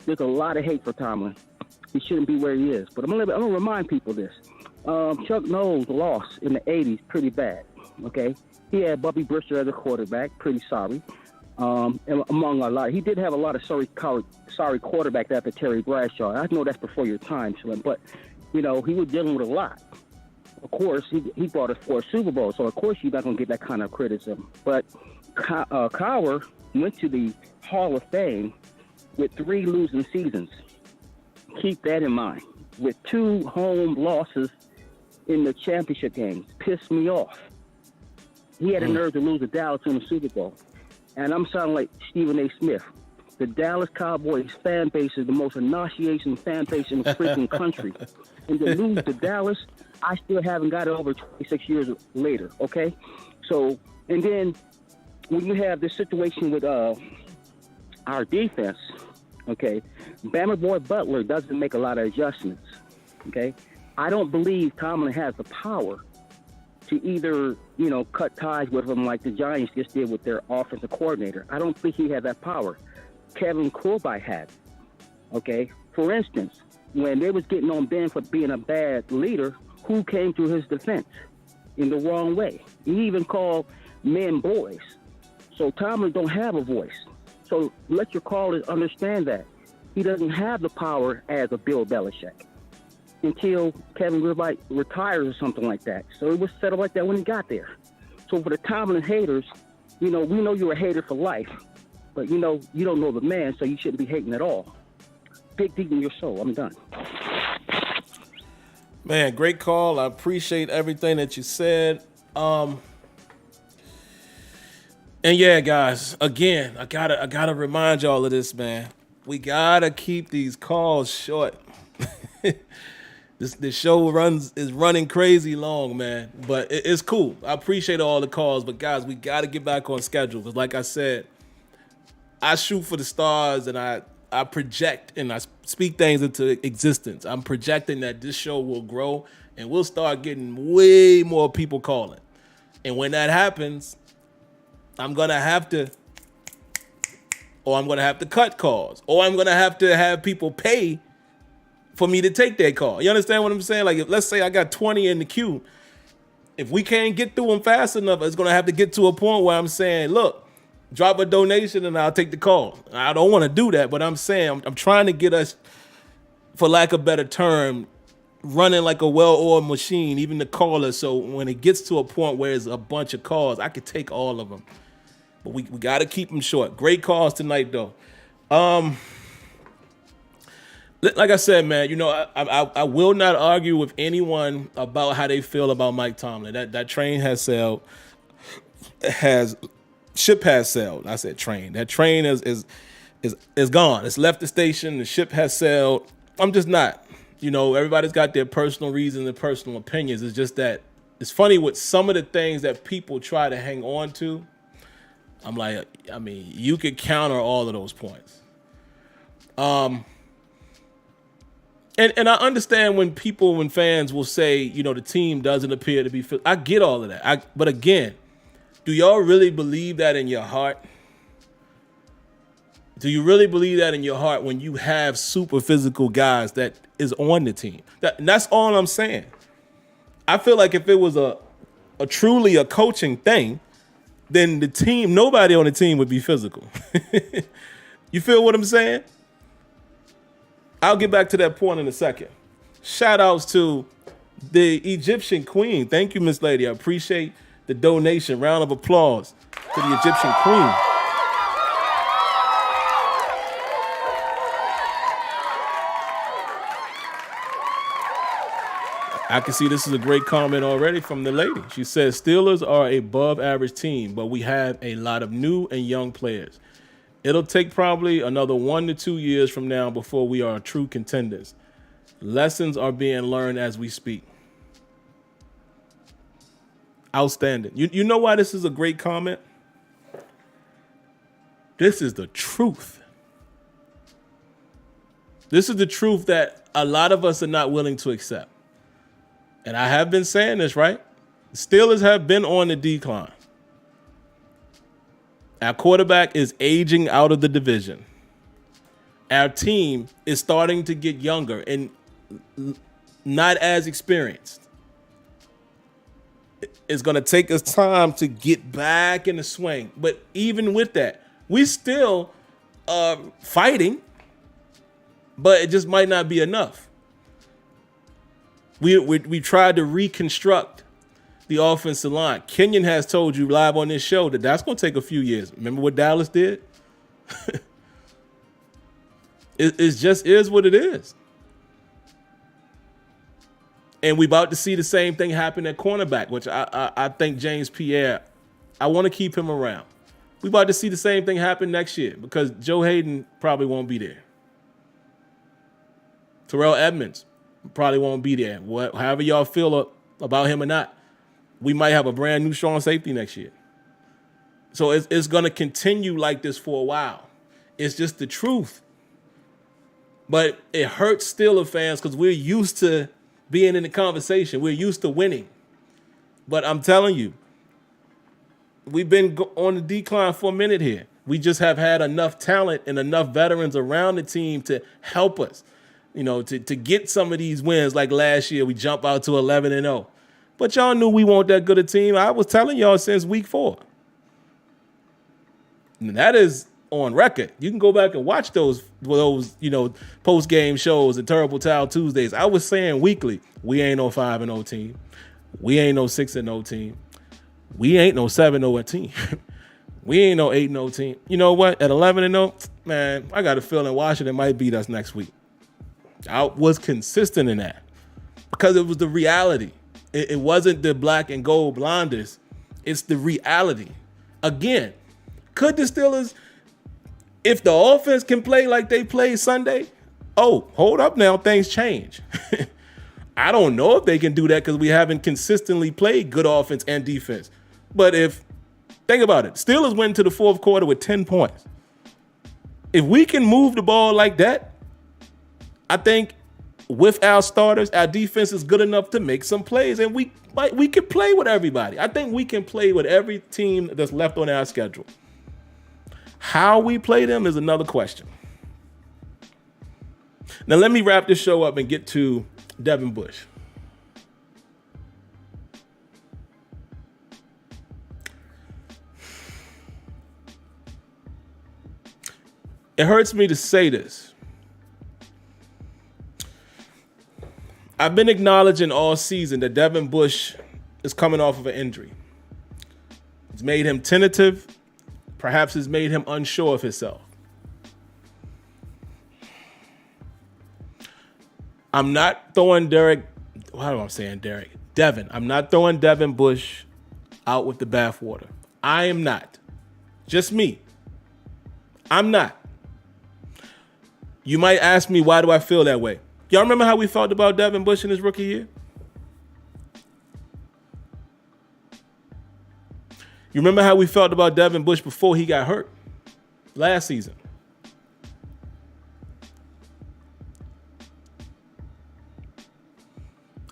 there's a lot of hate for Tomlin. He shouldn't be where he is. But I'm gonna remind people this. Chuck Knowles lost in the 80s pretty bad, okay? He had Bubby Brister as a quarterback, pretty sorry. And among a lot. He did have a lot of sorry quarterbacks after Terry Bradshaw. I know that's before your time, Slim, but, he was dealing with a lot. Of course, he brought us for a Super Bowl, so of course you're not going to get that kind of criticism. But Cowher went to the Hall of Fame with 3 losing seasons. Keep that in mind. With 2 home losses in the championship games. Pissed me off. He had the nerve to lose to Dallas in the Super Bowl. And I'm sounding like Stephen A. Smith. The Dallas Cowboys fan base is the most initiation fan base in the freaking country. And to lose to Dallas, I still haven't got it over 26 years later, okay? So, and then when you have this situation with our defense, okay, Bama Boy Butler doesn't make a lot of adjustments, okay? I don't believe Tomlin has the power to either, cut ties with him like the Giants just did with their offensive coordinator. I don't think he has that power. Kevin Colby had, okay? For instance, when they was getting on Ben for being a bad leader, who came to his defense in the wrong way? He even called men boys. So Tomlin don't have a voice. So let your callers understand that. He doesn't have the power as a Bill Belichick until Kevin Goodbye retires or something like that. So it was set up like that when he got there. So for the Tomlin haters, we know you're a hater for life, but you don't know the man, so you shouldn't be hating at all. Dig deep in your soul. I'm done. Man, great call. I appreciate everything that you said. And yeah, guys, again, I gotta remind y'all of this, man. We gotta keep these calls short. This show is running crazy long, man. But it's cool. I appreciate all the calls, but guys, we gotta get back on schedule. Because like I said, I shoot for the stars and I project and I speak things into existence. I'm projecting that this show will grow and we'll start getting way more people calling. And when that happens, I'm going to have to cut calls, or I'm going to have people pay for me to take that call. You understand what I'm saying? Like, let's say I got 20 in the queue. If we can't get through them fast enough, it's going to have to get to a point where I'm saying, look, drop a donation and I'll take the call. I don't want to do that, but I'm saying I'm trying to get us, for lack of a better term, running like a well-oiled machine, even the callers. So when it gets to a point where there's a bunch of calls, I could take all of them. But we got to keep them short. Great calls tonight, though. Like I said, man, you know, I will not argue with anyone about how they feel about Mike Tomlin. That train has sailed. Ship has sailed. I said train. That train is gone. It's left the station. The ship has sailed. I'm just not. You know, everybody's got their personal reasons and personal opinions. It's just that it's funny with some of the things that people try to hang on to. I'm like, I mean, you could counter all of those points. And I understand when fans will say, you know, the team doesn't appear to be fit. I get all of that. But again, do y'all really believe that in your heart? Do you really believe that in your heart when you have super physical guys that is on the team? That's all I'm saying. I feel like if it was a truly a coaching thing, then the team, nobody on the team would be physical. You feel what I'm saying? I'll get back to that point in a second. Shout outs to the Egyptian queen. Thank you, Miss Lady. I appreciate the donation. Round of applause to the Egyptian queen. I can see this is a great comment already from the lady. She says, Steelers are a above average team, but we have a lot of new and young players. It'll take probably another 1 to 2 years from now before we are true contenders. Lessons are being learned as we speak. Outstanding. You know why this is a great comment? This is the truth. This is the truth that a lot of us are not willing to accept. And I have been saying this, right? The Steelers have been on the decline. Our quarterback is aging out of the division. Our team is starting to get younger and not as experienced. It's going to take us time to get back in the swing. But even with that, we still are fighting, but it just might not be enough. We tried to reconstruct the offensive line. Kenyon has told you live on this show that that's going to take a few years. Remember what Dallas did? It just is what it is. And we about to see the same thing happen at cornerback, which I think James Pierre, I want to keep him around. We about to see the same thing happen next year because Joe Hayden probably won't be there. Terrell Edmonds probably won't be there. However y'all feel about him or not, we might have a brand new strong safety next year. So it's going to continue like this for a while. It's just the truth. But it hurts Steelers fans because we're used to being in the conversation. We're used to winning. But I'm telling you, we've been on the decline for a minute here. We just have had enough talent and enough veterans around the team to help us. You know, to get some of these wins like last year, we jump out to 11-0. But y'all knew we weren't that good a team. I was telling y'all since week 4. And that is on record. You can go back and watch those post-game shows and Terrible Towel Tuesdays. I was saying weekly, we ain't no 5-0 team. We ain't no 6-0 team. We ain't no 7-0 team. We ain't no 8-0 team. You know what? At 11-0, man, I got a feeling Washington might beat us next week. I was consistent in that because it was the reality. It wasn't the black and gold blinders. It's the reality. Again, Could the Steelers, if the offense can play like they played Sunday, hold up now, things change. I don't know if they can do that because we haven't consistently played good offense and defense. But think about it, Steelers went into the fourth quarter with 10 points. If we can move the ball like that, I think with our starters, our defense is good enough to make some plays, and we can play with everybody. I think we can play with every team that's left on our schedule. How we play them is another question. Now let me wrap this show up and get to Devin Bush. It hurts me to say this. I've been acknowledging all season that Devin Bush is coming off of an injury. It's made him tentative. Perhaps it's made him unsure of himself. I'm not throwing Devin. I'm not throwing Devin Bush out with the bathwater. I am not. Just me. I'm not. You might ask me, why do I feel that way? Y'all remember how we felt about Devin Bush in his rookie year? You remember how we felt about Devin Bush before he got hurt last season?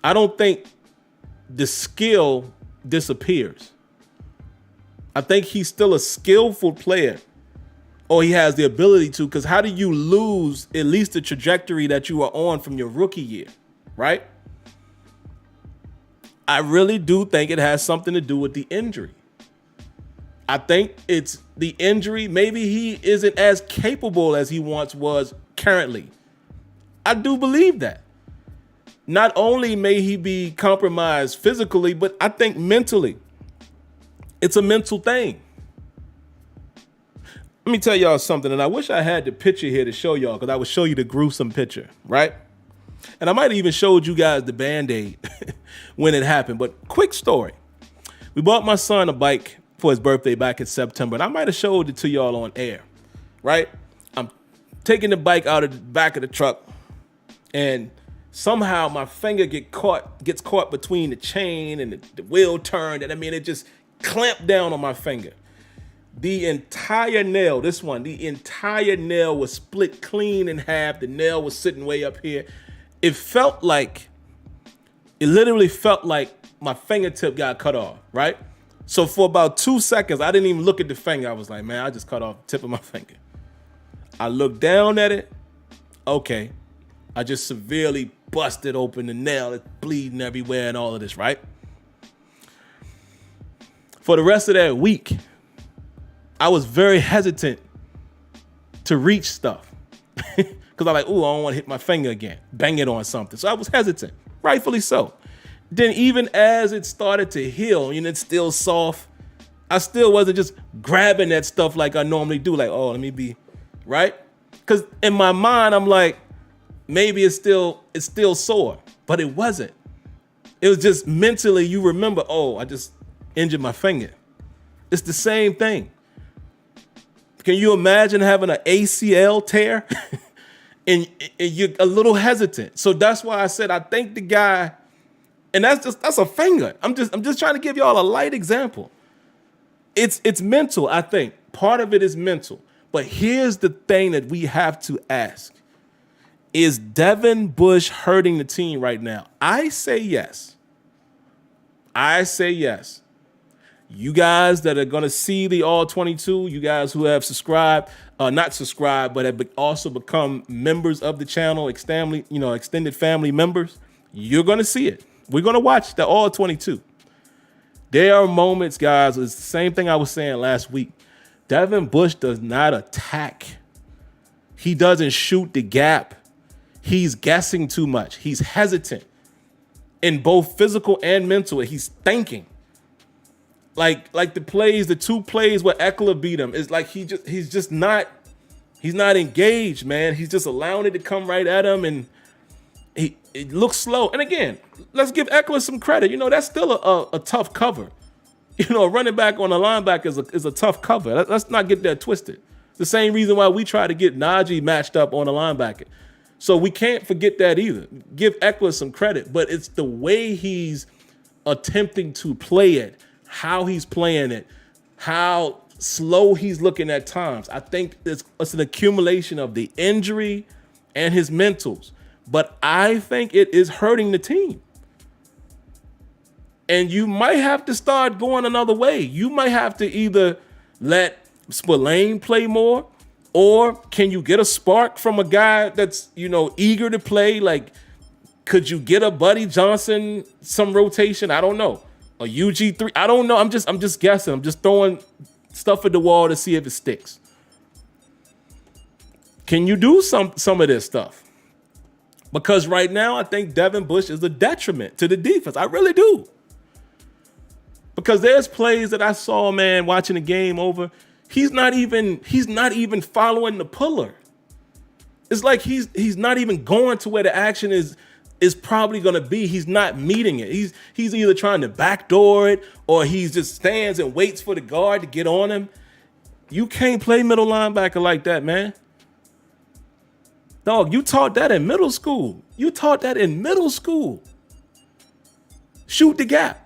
I don't think the skill disappears. I think he's still a skillful player, or he has the ability to, because how do you lose at least the trajectory that you were on from your rookie year, right? I really do think it has something to do with the injury. I think it's the injury. Maybe he isn't as capable as he once was currently. I do believe that. Not only may he be compromised physically, but I think mentally. It's a mental thing. Let me tell y'all something, and I wish I had the picture here to show y'all, because I would show you the gruesome picture, right? And I might have even showed you guys the Band-Aid when it happened. But quick story. We bought my son a bike for his birthday back in September, and I might have showed it to y'all on air, right? I'm taking the bike out of the back of the truck, and somehow my finger gets caught between the chain and the wheel turned, and it just clamped down on my finger. The entire nail was split clean in half. The nail was sitting way up here. It literally felt like my fingertip got cut off, right? So for about 2 seconds, I didn't even look at the finger. I was like, man, I just cut off the tip of my finger. I looked down at it. Okay. I just severely busted open the nail. It's bleeding everywhere and all of this, right? For the rest of that week, I was very hesitant to reach stuff because I'm like, ooh, I don't want to hit my finger again, bang it on something. So I was hesitant, rightfully so. Then even as it started to heal, it's still soft, I still wasn't just grabbing that stuff like I normally do, like, oh, let me be, right? Because in my mind, I'm like, maybe it's still sore, but it wasn't. It was just mentally, you remember, oh, I just injured my finger. It's the same thing. Can you imagine having an ACL tear and you're a little hesitant? So that's why I said I think the guy, and that's a finger. I'm just trying to give y'all a light example. It's mental, I think. Part of it is mental. But here's the thing that we have to ask. Is Devin Bush hurting the team right now? I say yes. You guys that are going to see the All 22, you guys who have subscribed, not subscribed, but have also become members of the channel, extended family members, you're going to see it. We're going to watch the All 22. There are moments, guys, it's the same thing I was saying last week. Devin Bush does not attack. He doesn't shoot the gap. He's guessing too much. He's hesitant in both physical and mental. He's thinking. Like the 2 plays where Eckler beat him, is like he's not engaged, man. He's just allowing it to come right at him, and it looks slow. And again, let's give Eckler some credit. That's still a tough cover. You know, a running back on a linebacker is a tough cover. Let's not get that twisted. The same reason why we try to get Najee matched up on a linebacker. So we can't forget that either. Give Eckler some credit, but it's the way he's attempting to play it, how he's playing it, how slow he's looking at times. I think it's an accumulation of the injury and his mentals, but I think it is hurting the team. And you might have to start going another way. You might have to either let Spillane play more, or can you get a spark from a guy that's, you know, eager to play? Like, could you get a Buddy Johnson some rotation? I don't know. A UG3? I don't know. I'm just guessing. I'm just throwing stuff at the wall to see if it sticks. Can you do some of this stuff? Because right now I think Devin Bush is a detriment to the defense. I really do. Because there's plays that I saw, man, watching the game over. He's not even following the puller. It's like he's not even going to where the action is probably going to be. He's not meeting it. He's either trying to backdoor it, or he just stands and waits for the guard to get on him. You can't play middle linebacker like that, man. Dog, you taught that in middle school. Shoot the gap.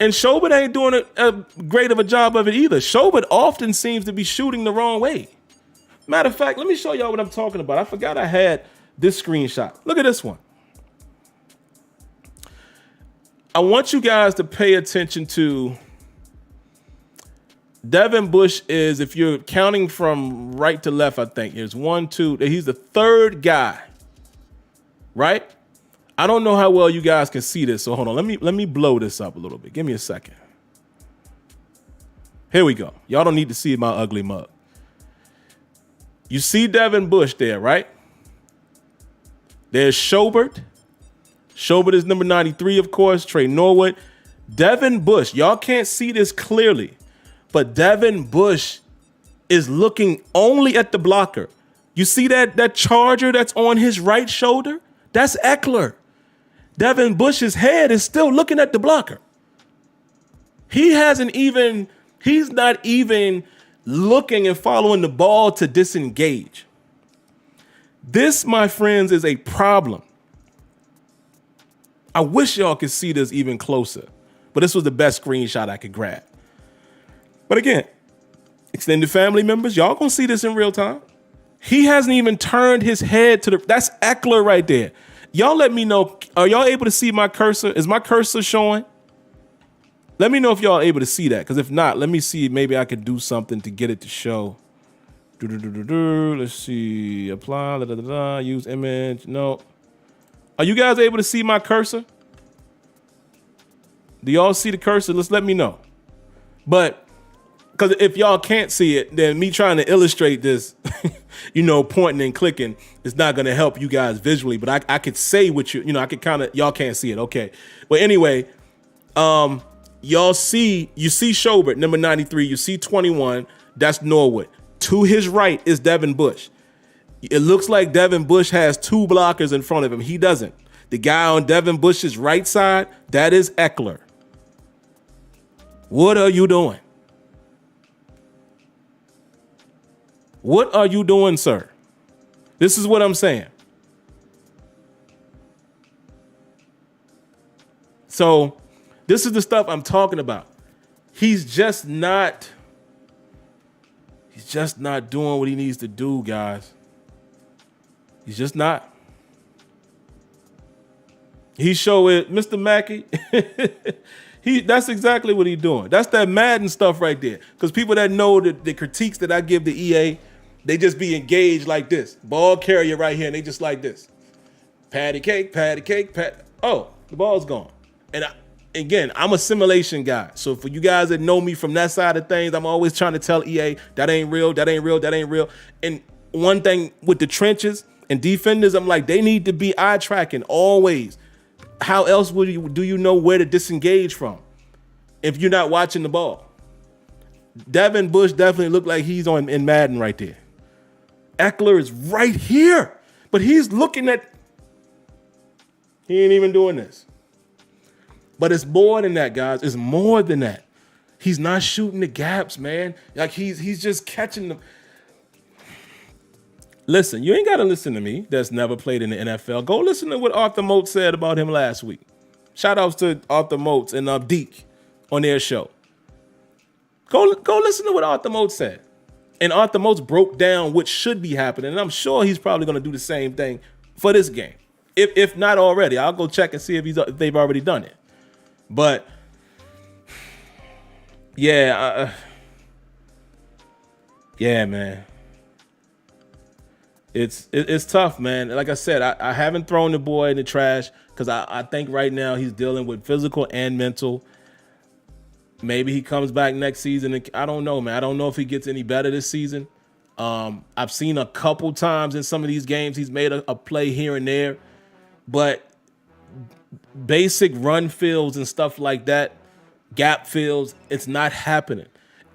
And Schobert ain't doing a great of a job of it either. Schobert often seems to be shooting the wrong way. Matter of fact, let me show y'all what I'm talking about. I forgot I had this screenshot. Look at this one. I want you guys to pay attention to Devin Bush is, if you're counting from right to left, I think there's 1, 2, he's the third guy, right? I don't know how well you guys can see this, so hold on. Let me blow this up a little bit. Give me a second. Here we go. Y'all don't need to see my ugly mug. You see Devin Bush there, right? There's Schobert. Schobert is number 93, of course. Trey Norwood. Devin Bush. Y'all can't see this clearly, but Devin Bush is looking only at the blocker. You see that charger that's on his right shoulder? That's Eckler. Devin Bush's head is still looking at the blocker. He's not even looking and following the ball to disengage. This, my friends, is a problem. I wish y'all could see this even closer, but this was the best screenshot I could grab. But again, extended family members, y'all gonna see this in real time. He hasn't even turned his head to that's Eckler right there. Y'all let me know, are y'all able to see my cursor? Is my cursor showing? Let me know if y'all are able to see that, because if not, let me see, maybe I could do something to get it to show. Let's see, apply, use image, no. Are you guys able to see my cursor? Do y'all see the cursor? Let me know. But, because if y'all can't see it, then me trying to illustrate this, pointing and clicking is not going to help you guys visually. But I could say what I could kind of, y'all can't see it. Okay. But anyway, you see Schobert, number 93. You see 21. That's Norwood. To his right is Devin Bush. It looks like Devin Bush has two blockers in front of him. He doesn't. The guy on Devin Bush's right side, that is Eckler. What are you doing? What are you doing, sir? This is what I'm saying. So this is the stuff I'm talking about. He's just not doing what he needs to do, guys. He's just not. He showed it, Mr. Mackey. That's exactly what he's doing. That's that Madden stuff right there. Because people that know the critiques that I give to EA, they just be engaged like this. Ball carrier right here, and they just like this. Patty cake, oh, the ball's gone. And again, I'm a simulation guy. So for you guys that know me from that side of things, I'm always trying to tell EA, that ain't real, that ain't real, that ain't real. And one thing with the trenches and defenders, I'm like, they need to be eye tracking always. How else do you know where to disengage from if you're not watching the ball? Devin Bush definitely looked like he's in Madden right there. Eckler is right here, but he's looking at. He ain't even doing this. But it's more than that, guys. It's more than that. He's not shooting the gaps, man. Like he's just catching them. Listen, you ain't got to listen to me that's never played in the NFL. Go listen to what Arthur Moat said about him last week. Shout outs to Arthur Moat and Deke on their show. Go listen to what Arthur Moat said. And Arthur Moat broke down what should be happening. And I'm sure he's probably going to do the same thing for this game. If not already, I'll go check and see if they've already done it. But yeah, man. It's tough, man. Like I said, I haven't thrown the boy in the trash because I think right now he's dealing with physical and mental. Maybe he comes back next season. And I don't know, man. I don't know if he gets any better this season. I've seen a couple times in some of these games he's made a play here and there. But basic run fields and stuff like that, gap fields, it's not happening.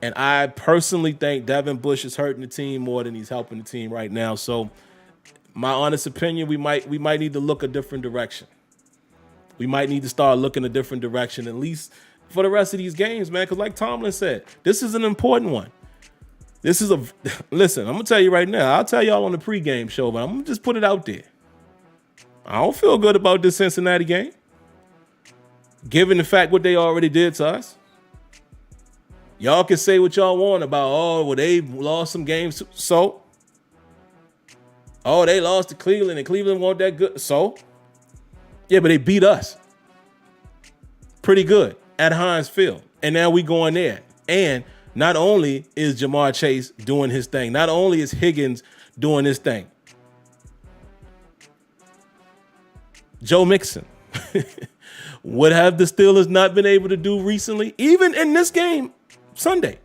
And I personally think Devin Bush is hurting the team more than he's helping the team right now. So my honest opinion, we might need to look a different direction. We might need to start looking a different direction, at least for the rest of these games, man. Because like Tomlin said, this is an important one. Listen, I'm going to tell you right now. I'll tell y'all on the pregame show, but I'm going to just put it out there. I don't feel good about this Cincinnati game, given the fact what they already did to us. Y'all can say what y'all want about, they lost some games. So, they lost to Cleveland and Cleveland weren't that good. So, yeah, but they beat us pretty good at Heinz Field. And now we going there. And not only is Jamar Chase doing his thing, not only is Higgins doing his thing, Joe Mixon. What have the Steelers not been able to do recently? Even in this game, Sunday,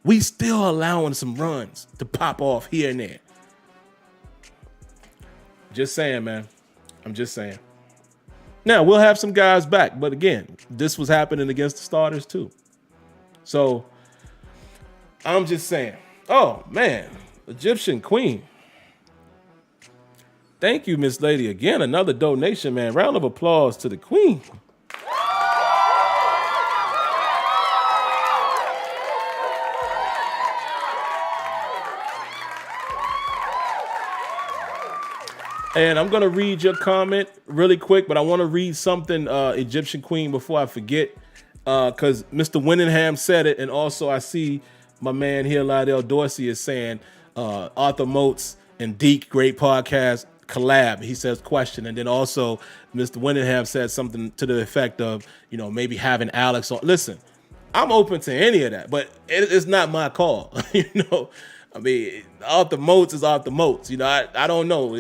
we still allowing some runs to pop off here and there. Just saying, man. I'm just saying. Now, we'll have some guys back. But again, this was happening against the starters too. So, I'm just saying. Oh, man. Egyptian Queen. Thank you, Miss Lady. Again, another donation, man. Round of applause to the Queen. And I'm going to read your comment really quick, but I want to read something, Egyptian Queen, before I forget, because Mr. Winningham said it, and also I see my man here, Lydell Dorsey, is saying Arthur Moats and Deke, great podcast, collab. He says question, and then also Mr. Winningham said something to the effect of, maybe having Alex on. Listen, I'm open to any of that, but it's not my call. I mean, Arthur Moats is Arthur Moats. I don't know.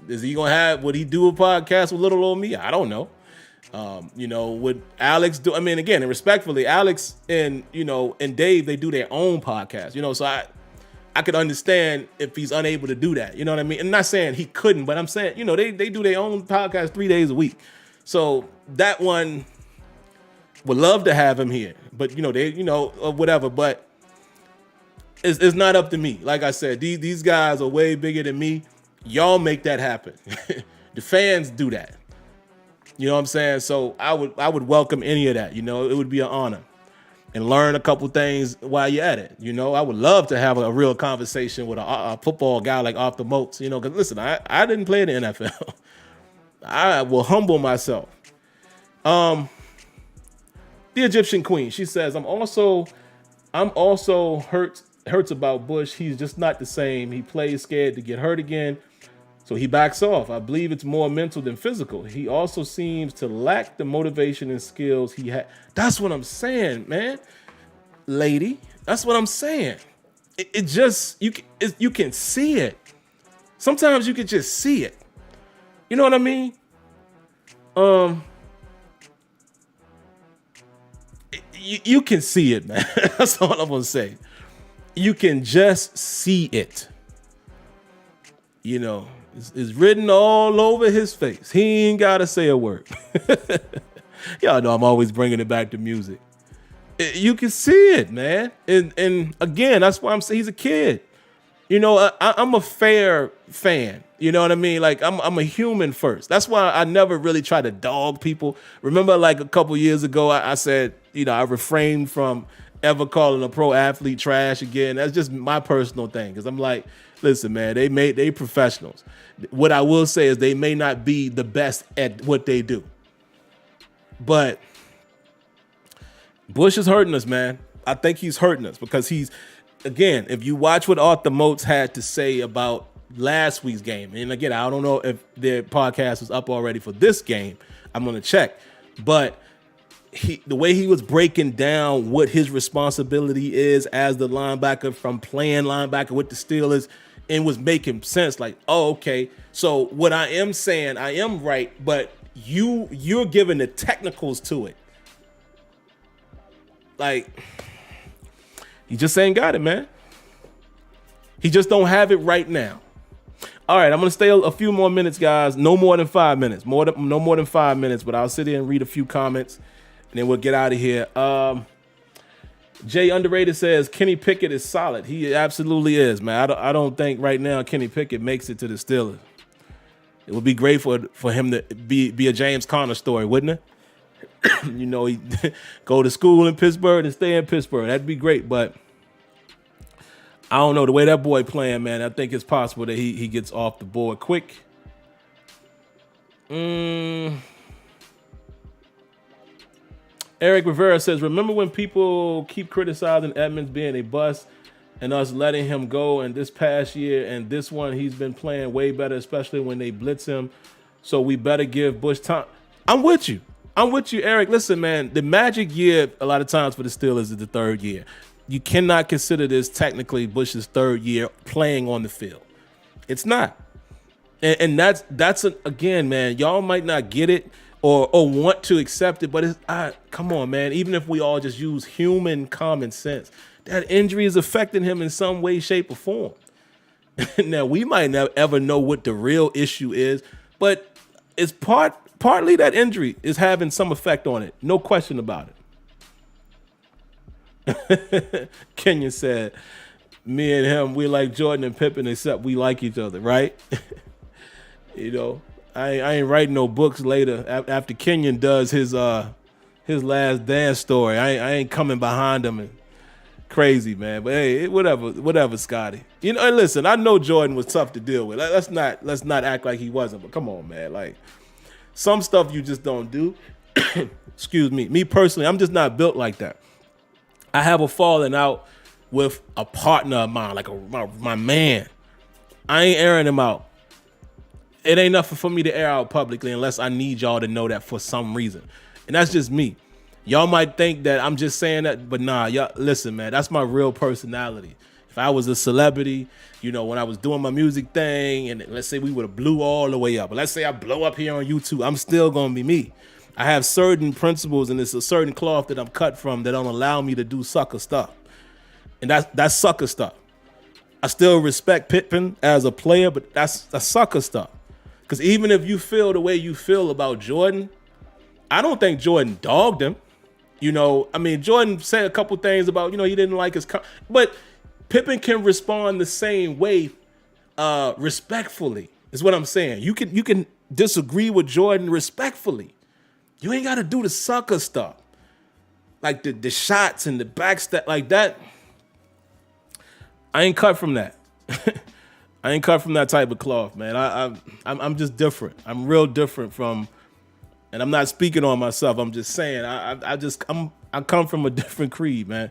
Is he gonna would he do a podcast with little old me? I don't know. Would Alex do? I mean, again, and respectfully, Alex and and Dave, they do their own podcast. So I could understand if he's unable to do that. You know what I mean? And I'm not saying he couldn't, but I'm saying they do their own podcast 3 days a week. So that one would love to have him here, but whatever. But it's not up to me. Like I said, these guys are way bigger than me. Y'all make that happen. The fans do that. You know what I'm saying? So I would welcome any of that. It would be an honor. And learn a couple things while you're at it. I would love to have a real conversation with a football guy like Arthur Moats. Because listen, I didn't play in the NFL. I will humble myself. The Egyptian Queen, she says, I'm also hurts about Bush. He's just not the same. He plays scared to get hurt again. So he backs off. I believe it's more mental than physical. He also seems to lack the motivation and skills he had. That's what I'm saying, man. Lady, that's what I'm saying. It just, you can see it. Sometimes you can just see it. You know what I mean? You can see it, man. That's all I'm going to say. You can just see it. It's written all over his face. He ain't got to say a word. Y'all know I'm always bringing it back to music. You can see it, man. And again, that's why I'm saying he's a kid. I'm a fair fan. You know what I mean? Like I'm a human first. That's why I never really try to dog people. Remember, like a couple years ago, I said, I refrained from ever calling a pro athlete trash again. That's just my personal thing. Because I'm like, listen, man, they professionals. What I will say is they may not be the best at what they do, but Bush is hurting us, man. I think he's hurting us because again, if you watch what Arthur Moats had to say about last week's game, and again, I don't know if their podcast was up already for this game. I'm going to check. But the way he was breaking down what his responsibility is as the linebacker from playing linebacker with the Steelers, and was making sense. Like, oh, okay. So what I am saying, I am right, but you're giving the technicals to it. Like, he just ain't got it, man. He just don't have it right now. All right, I'm gonna stay a few more minutes, guys. No more than 5 minutes. No more than 5 minutes. But I'll sit here and read a few comments, and then we'll get out of here. Jay Underrated says Kenny Pickett is solid. He absolutely is, man. I don't think right now Kenny Pickett makes it to the Steelers. It would be great for him to be a James Conner story, wouldn't it? He go to school in Pittsburgh and stay in Pittsburgh. That'd be great, but I don't know. The way that boy playing, man, I think it's possible that he gets off the board quick. Eric Rivera says, remember when people keep criticizing Edmonds being a bust and us letting him go, and this past year and this one he's been playing way better, especially when they blitz him. So we better give Bush time. I'm with you, Eric. Listen, man, the magic year a lot of times for the Steelers is the third year. You cannot consider this technically Bush's third year playing on the field. It's not. And that's again, man, y'all might not get it or want to accept it, but come on, man. Even if we all just use human common sense, that injury is affecting him in some way, shape, or form. Now, we might never ever know what the real issue is, but it's partly that injury is having some effect on it. No question about it. Kenyon said, me and him, we like Jordan and Pippen, except we like each other, right? I ain't writing no books later after Kenyon does his last dance story. I ain't coming behind him and crazy, man. But hey, whatever, Scotty. And listen, I know Jordan was tough to deal with. Let's not act like he wasn't. But come on, man. Like, some stuff you just don't do. Excuse me. Me personally, I'm just not built like that. I have a falling out with a partner of mine, like my man. I ain't airing him out. It ain't nothing for me to air out publicly unless I need y'all to know that for some reason. And that's just me. Y'all might think that I'm just saying that, but nah, y'all listen, man, that's my real personality. If I was a celebrity, when I was doing my music thing, and let's say we would have blew all the way up, but let's say I blow up here on YouTube, I'm still gonna be me. I have certain principles, and it's a certain cloth that I'm cut from that don't allow me to do sucker stuff. And that's sucker stuff. I still respect Pippen as a player, but that's sucker stuff. Because even if you feel the way you feel about Jordan, I don't think Jordan dogged him. Jordan said a couple things about, he didn't like his, but Pippen can respond the same way, respectfully, is what I'm saying. You can disagree with Jordan respectfully. You ain't got to do the sucker stuff. Like the shots and the backstab like that. I ain't cut from that. I ain't cut from that type of cloth, man. I'm just different. I'm real different from, and I'm not speaking on myself. I'm just saying I come from a different creed, man.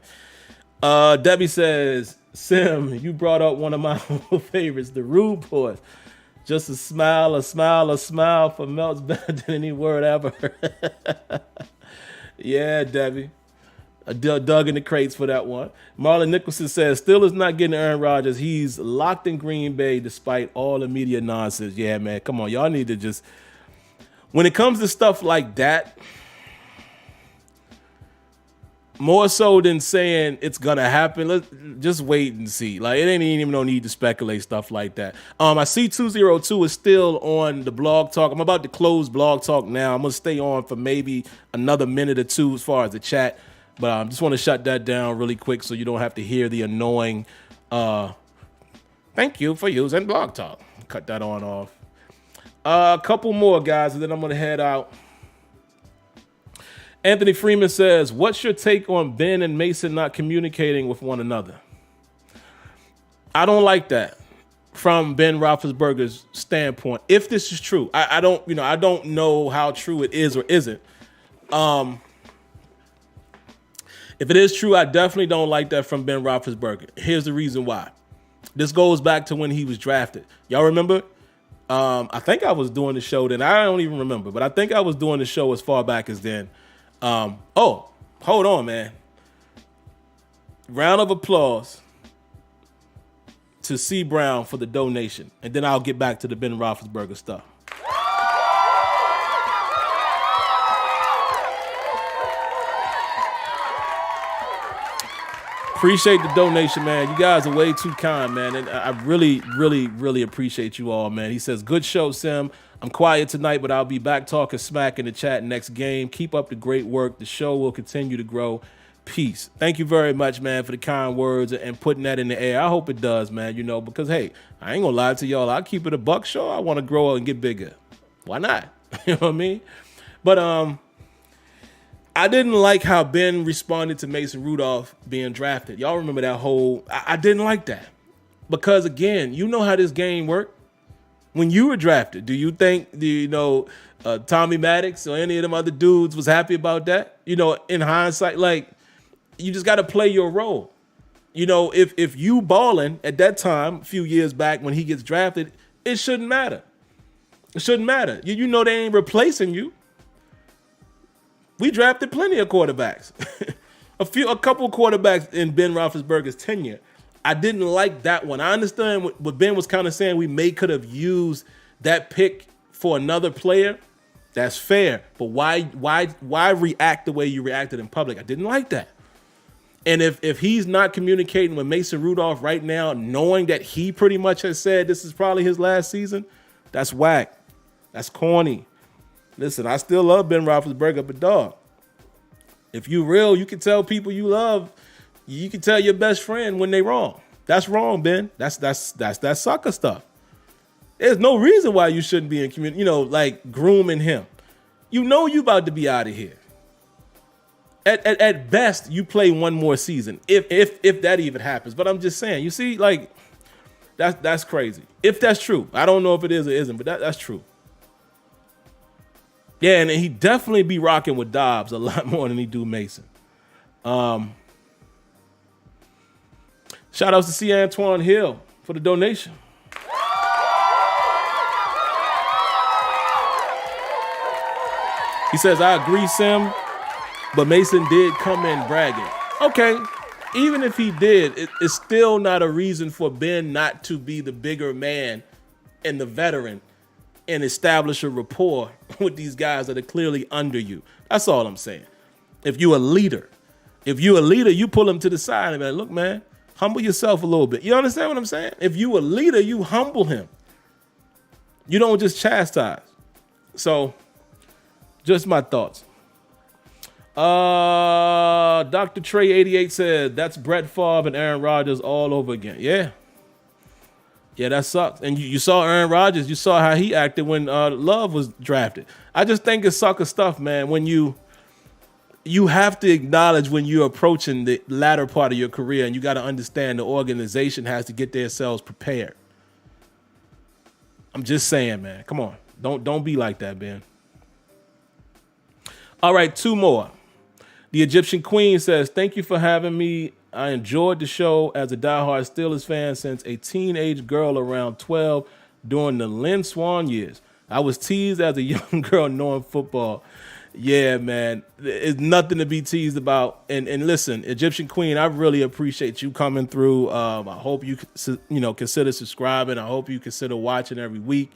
Debbie says, Sim, you brought up one of my favorites, the Rude Boys. Just a smile for Melt's better than any word ever. Yeah, Debbie. I dug in the crates for that one. Marlon Nicholson says, Steelers not getting Aaron Rodgers. He's locked in Green Bay despite all the media nonsense. Yeah, man, come on. Y'all need to just, when it comes to stuff like that, more so than saying it's going to happen, let's just wait and see. Like, it ain't even no need to speculate stuff like that. I see 202 is still on the Blog Talk. I'm about to close Blog Talk now. I'm going to stay on for maybe another minute or two as far as the chat. But I just want to shut that down really quick so you don't have to hear the annoying Thank you for using Blog Talk. Cut that on off. A couple more, guys, and then I'm going to head out. Anthony Freeman says, what's your take on Ben and Mason not communicating with one another? I don't like that from Ben Roethlisberger's standpoint. If this is true, I don't know how true it is or isn't. If it is true, I definitely don't like that from Ben Roethlisberger. Here's the reason why. This goes back to when he was drafted. Y'all remember? I think I was doing the show then. I don't even remember, but I think I was doing the show as far back as then. Hold on, man. Round of applause to C. Brown for the donation, and then I'll get back to the Ben Roethlisberger stuff. Appreciate the donation, man. You guys are way too kind, man. And I really, really, really appreciate you all, man. He says, good show, Sim. I'm quiet tonight, but I'll be back talking smack in the chat next game. Keep up the great work. The show will continue to grow. Peace. Thank you very much, man, for the kind words and putting that in the air. I hope it does, man, because, hey, I ain't going to lie to y'all. I'll keep it a buck. Sure, I want to grow and get bigger. Why not? You know what I mean? But I didn't like how Ben responded to Mason Rudolph being drafted. Y'all remember that whole... I didn't like that. Because, again, you know how this game worked. When you were drafted, do you think, Tommy Maddox or any of them other dudes was happy about that? In hindsight, you just got to play your role. If you balling at that time, a few years back when he gets drafted, it shouldn't matter. It shouldn't matter. You know they ain't replacing you. We drafted plenty of quarterbacks. a couple quarterbacks in Ben Roethlisberger's tenure. I didn't like that one. I understand what Ben was kind of saying. We could have used that pick for another player. That's fair. But why react the way you reacted in public? I didn't like that. And if he's not communicating with Mason Rudolph right now, knowing that he pretty much has said this is probably his last season, that's whack. That's corny. Listen, I still love Ben Roethlisberger, but dog, if you real, you can tell people you love. You can tell your best friend when they wrong. That's wrong, Ben. That's that sucker stuff. There's no reason why you shouldn't be in community, grooming him. You about to be out of here. At best, you play one more season, if that even happens. But I'm just saying, you see, that's crazy. If that's true, I don't know if it is or isn't, but that's true. Yeah, and he definitely be rocking with Dobbs a lot more than he do Mason. Shout outs to C. Antoine Hill for the donation. He says, I agree, Sim, but Mason did come in bragging. Okay, even if he did, it's still not a reason for Ben not to be the bigger man and the veteran and establish a rapport with these guys that are clearly under you. That's all I'm saying. If you're a leader, you pull them to the side and be like, look, man, humble yourself a little bit. You understand what I'm saying? If you a leader, you humble him. You don't just chastise. So, just my thoughts. Dr. Trey 88 said, that's Brett Favre and Aaron Rodgers all over again. Yeah. Yeah, that sucks. And you saw Aaron Rodgers. You saw how he acted when Love was drafted. I just think it's sucker stuff, man. When you have to acknowledge when you're approaching the latter part of your career, and you got to understand the organization has to get themselves prepared. I'm just saying, man. Come on. Don't be like that, Ben. All right, two more. The Egyptian Queen says, thank you for having me. I enjoyed the show as a diehard Steelers fan since a teenage girl around 12 during the Lynn Swan years. I was teased as a young girl knowing football. Yeah, man, it's nothing to be teased about. And listen, Egyptian Queen, I really appreciate you coming through. I hope you consider subscribing. I hope you consider watching every week.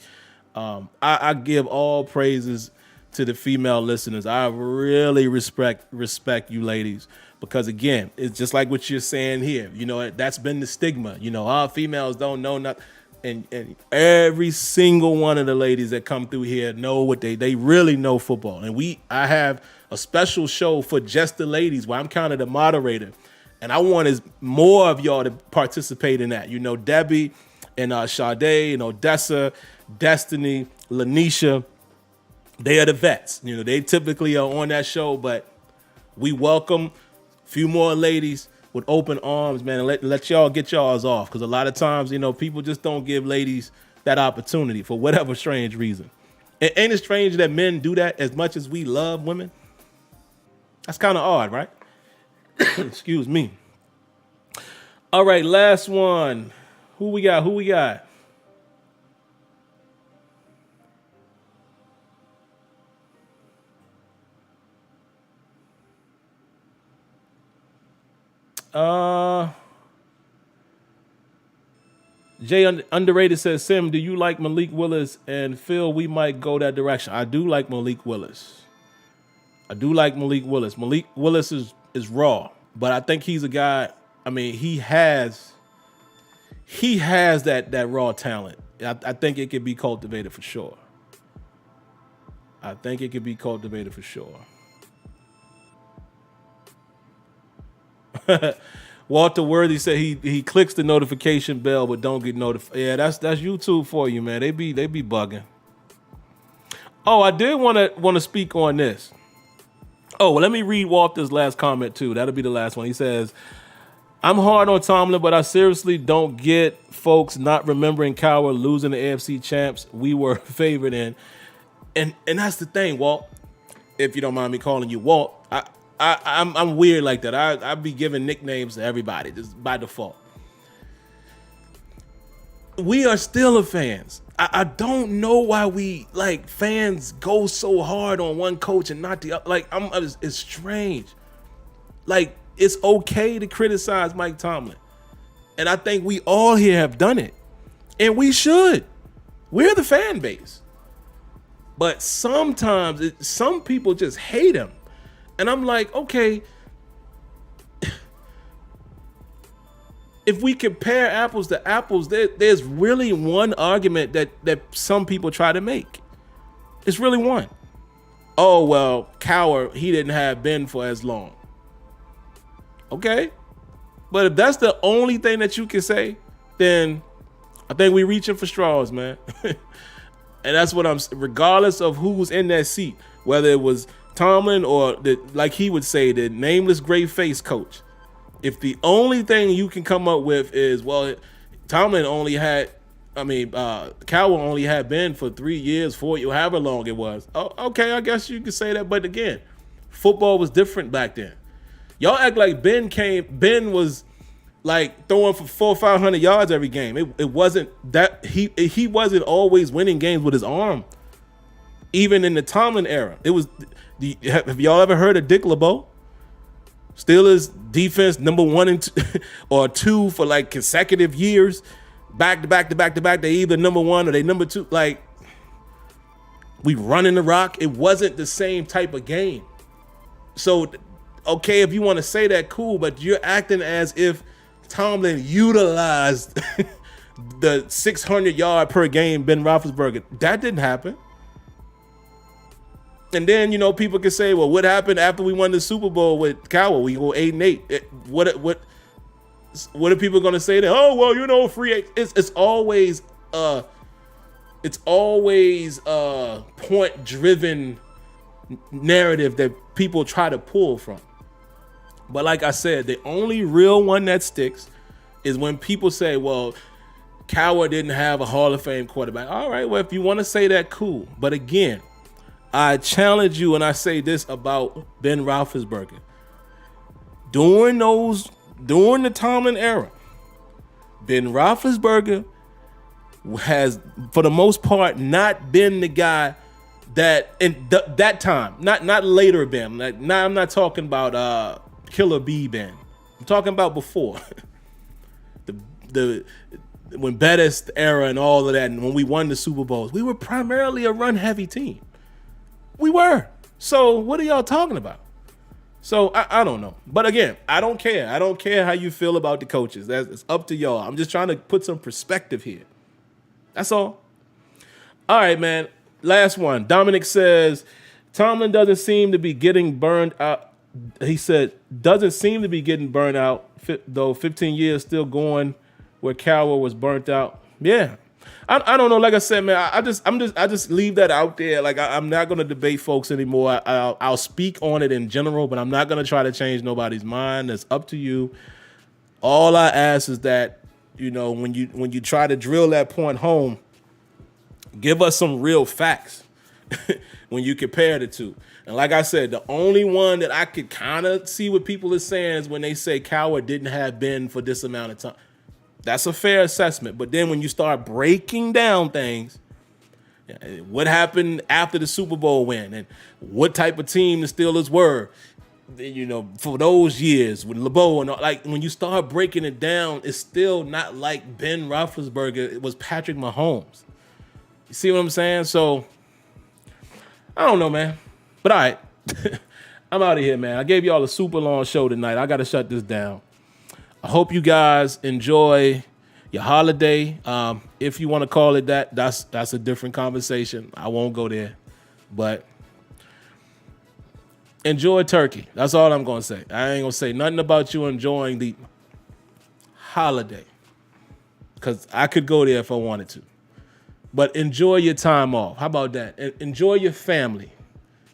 I give all praises to the female listeners. I really respect you ladies. Because, again, it's just like what you're saying here. That's been the stigma. Our females don't know nothing. And every single one of the ladies that come through here know what they really know football. And I have a special show for just the ladies where I'm kind of the moderator. And I want more of y'all to participate in that. Debbie, and Sade and Odessa, Destiny, Lanisha. They are the vets. They typically are on that show, but we welcome a few more ladies with open arms, man, and let y'all get y'all's off. Because a lot of times, people just don't give ladies that opportunity for whatever strange reason. Ain't it strange that men do that as much as we love women? That's kind of odd, right? Excuse me. All right, last one. Who we got? Jay Underrated says, Sim, do you like Malik Willis and feel we might go that direction? I do like Malik Willis. Malik Willis is raw, but I think he's a guy. I mean, he has that raw talent. I think it can be cultivated for sure. Walter Worthy said he clicks the notification bell but don't get notified. Yeah, that's YouTube for you, man. They be bugging. Oh, I did want to speak on this. Oh, well, let me read Walter's last comment too. That'll be the last one. He says, I'm hard on Tomlin, but I seriously don't get folks not remembering Cowher losing the AFC champs we were favored in. And that's the thing, Walt. If you don't mind me calling you Walt, I'm weird like that. I be giving nicknames to everybody just by default. We are Steelers fans. I don't know why we fans go so hard on one coach and not the other. It's strange. It's okay to criticize Mike Tomlin, and I think we all here have done it, and we should. We're the fan base, but sometimes some people just hate him. And I'm like, okay, if we compare apples to apples, there's really one argument that some people try to make. It's really one. Oh, well, Cowher, he didn't have Ben for as long. Okay. But if that's the only thing that you can say, then I think we're reaching for straws, man. And that's what regardless of who's in that seat, whether it was Tomlin or like he would say, the nameless gray face coach. If the only thing you can come up with is, well, Tomlin only had, Cowher only had Ben for 3 years, 4 years, however long it was. Oh, okay, I guess you could say that. But again, football was different back then. Y'all act like Ben was like throwing for 400 or 500 yards every game. It wasn't that he wasn't always winning games with his arm. Even in the Tomlin era, it was. Have y'all ever heard of Dick LeBeau? Steelers defense number 1 and 2, or 2 for consecutive years, back to back. They either number 1 or they number 2. We running the rock. It wasn't the same type of game. So, okay, if you want to say that, cool, but you're acting as if Tomlin utilized the 600 yard per game Ben Roethlisberger. That didn't happen. And then, people can say, well, what happened after we won the Super Bowl with Cowher? We go 8-8. What are people going to say then? Oh, well, free agent. It's always point-driven narrative that people try to pull from. But like I said, the only real one that sticks is when people say, well, Cowher didn't have a Hall of Fame quarterback. All right, well, if you want to say that, cool. But again, I challenge you and I say this about Ben Roethlisberger. During the Tomlin era, Ben Roethlisberger has, for the most part, not been the guy that in that time, not later Ben. I'm not talking about Killer B Ben. I'm talking about before the when Bettis era and all of that, and when we won the Super Bowls, we were primarily a run-heavy team. We were. So what are y'all talking about? So I don't know. But again, I don't care. I don't care how you feel about the coaches. It's up to y'all. I'm just trying to put some perspective here. That's all. All right, man. Last one. Dominic says, Tomlin doesn't seem to be getting burned out. He said, doesn't seem to be getting burned out, though 15 years still going where Cowher was burnt out. Yeah. I don't know. Like I said, man, I just leave that out there. Like I'm not gonna debate folks anymore. I'll speak on it in general, but I'm not gonna try to change nobody's mind. That's up to you. All I ask is that, you know, when you try to drill that point home, give us some real facts when you compare the two. And like I said, the only one that I could kind of see what people are saying is when they say Coward didn't have Ben for this amount of time. That's a fair assessment. But then when you start breaking down things, what happened after the Super Bowl win and what type of team the Steelers were, you know, for those years with LeBeau and all, like when you start breaking it down, it's still not like Ben Roethlisberger. It was Patrick Mahomes. You see what I'm saying? So I don't know, man. But all right, I'm out of here, man. I gave y'all a super long show tonight. I got to shut this down. I hope you guys enjoy your holiday. If you want to call it that, that's a different conversation. I won't go there. But enjoy turkey. That's all I'm going to say. I ain't going to say nothing about you enjoying the holiday, because I could go there if I wanted to. But enjoy your time off. How about that? Enjoy your family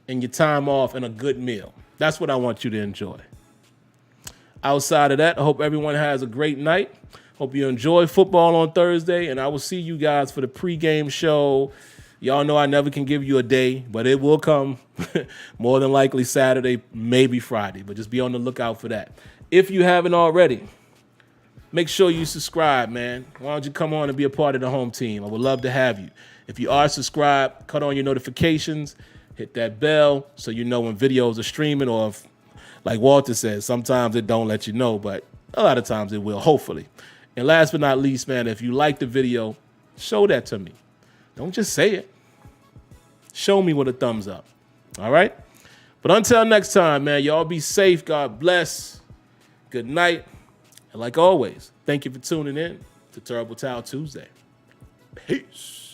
and your time off and a good meal. That's what I want you to enjoy. Outside of that, I hope everyone has a great night. Hope you enjoy football on Thursday, and I will see you guys for the pregame show. Y'all know I never can give you a day, but it will come more than likely Saturday, maybe Friday, but just be on the lookout for that. If you haven't already, make sure you subscribe, man. Why don't you come on and be a part of the home team? I would love to have you. If you are subscribed, cut on your notifications, hit that bell so you know when videos are streaming, or if, like Walter says, sometimes it don't let you know, but a lot of times it will, hopefully. And last but not least, man, if you like the video, show that to me. Don't just say it. Show me with a thumbs up. All right? But until next time, man, y'all be safe. God bless. Good night. And like always, thank you for tuning in to Terrible Towel Tuesday. Peace.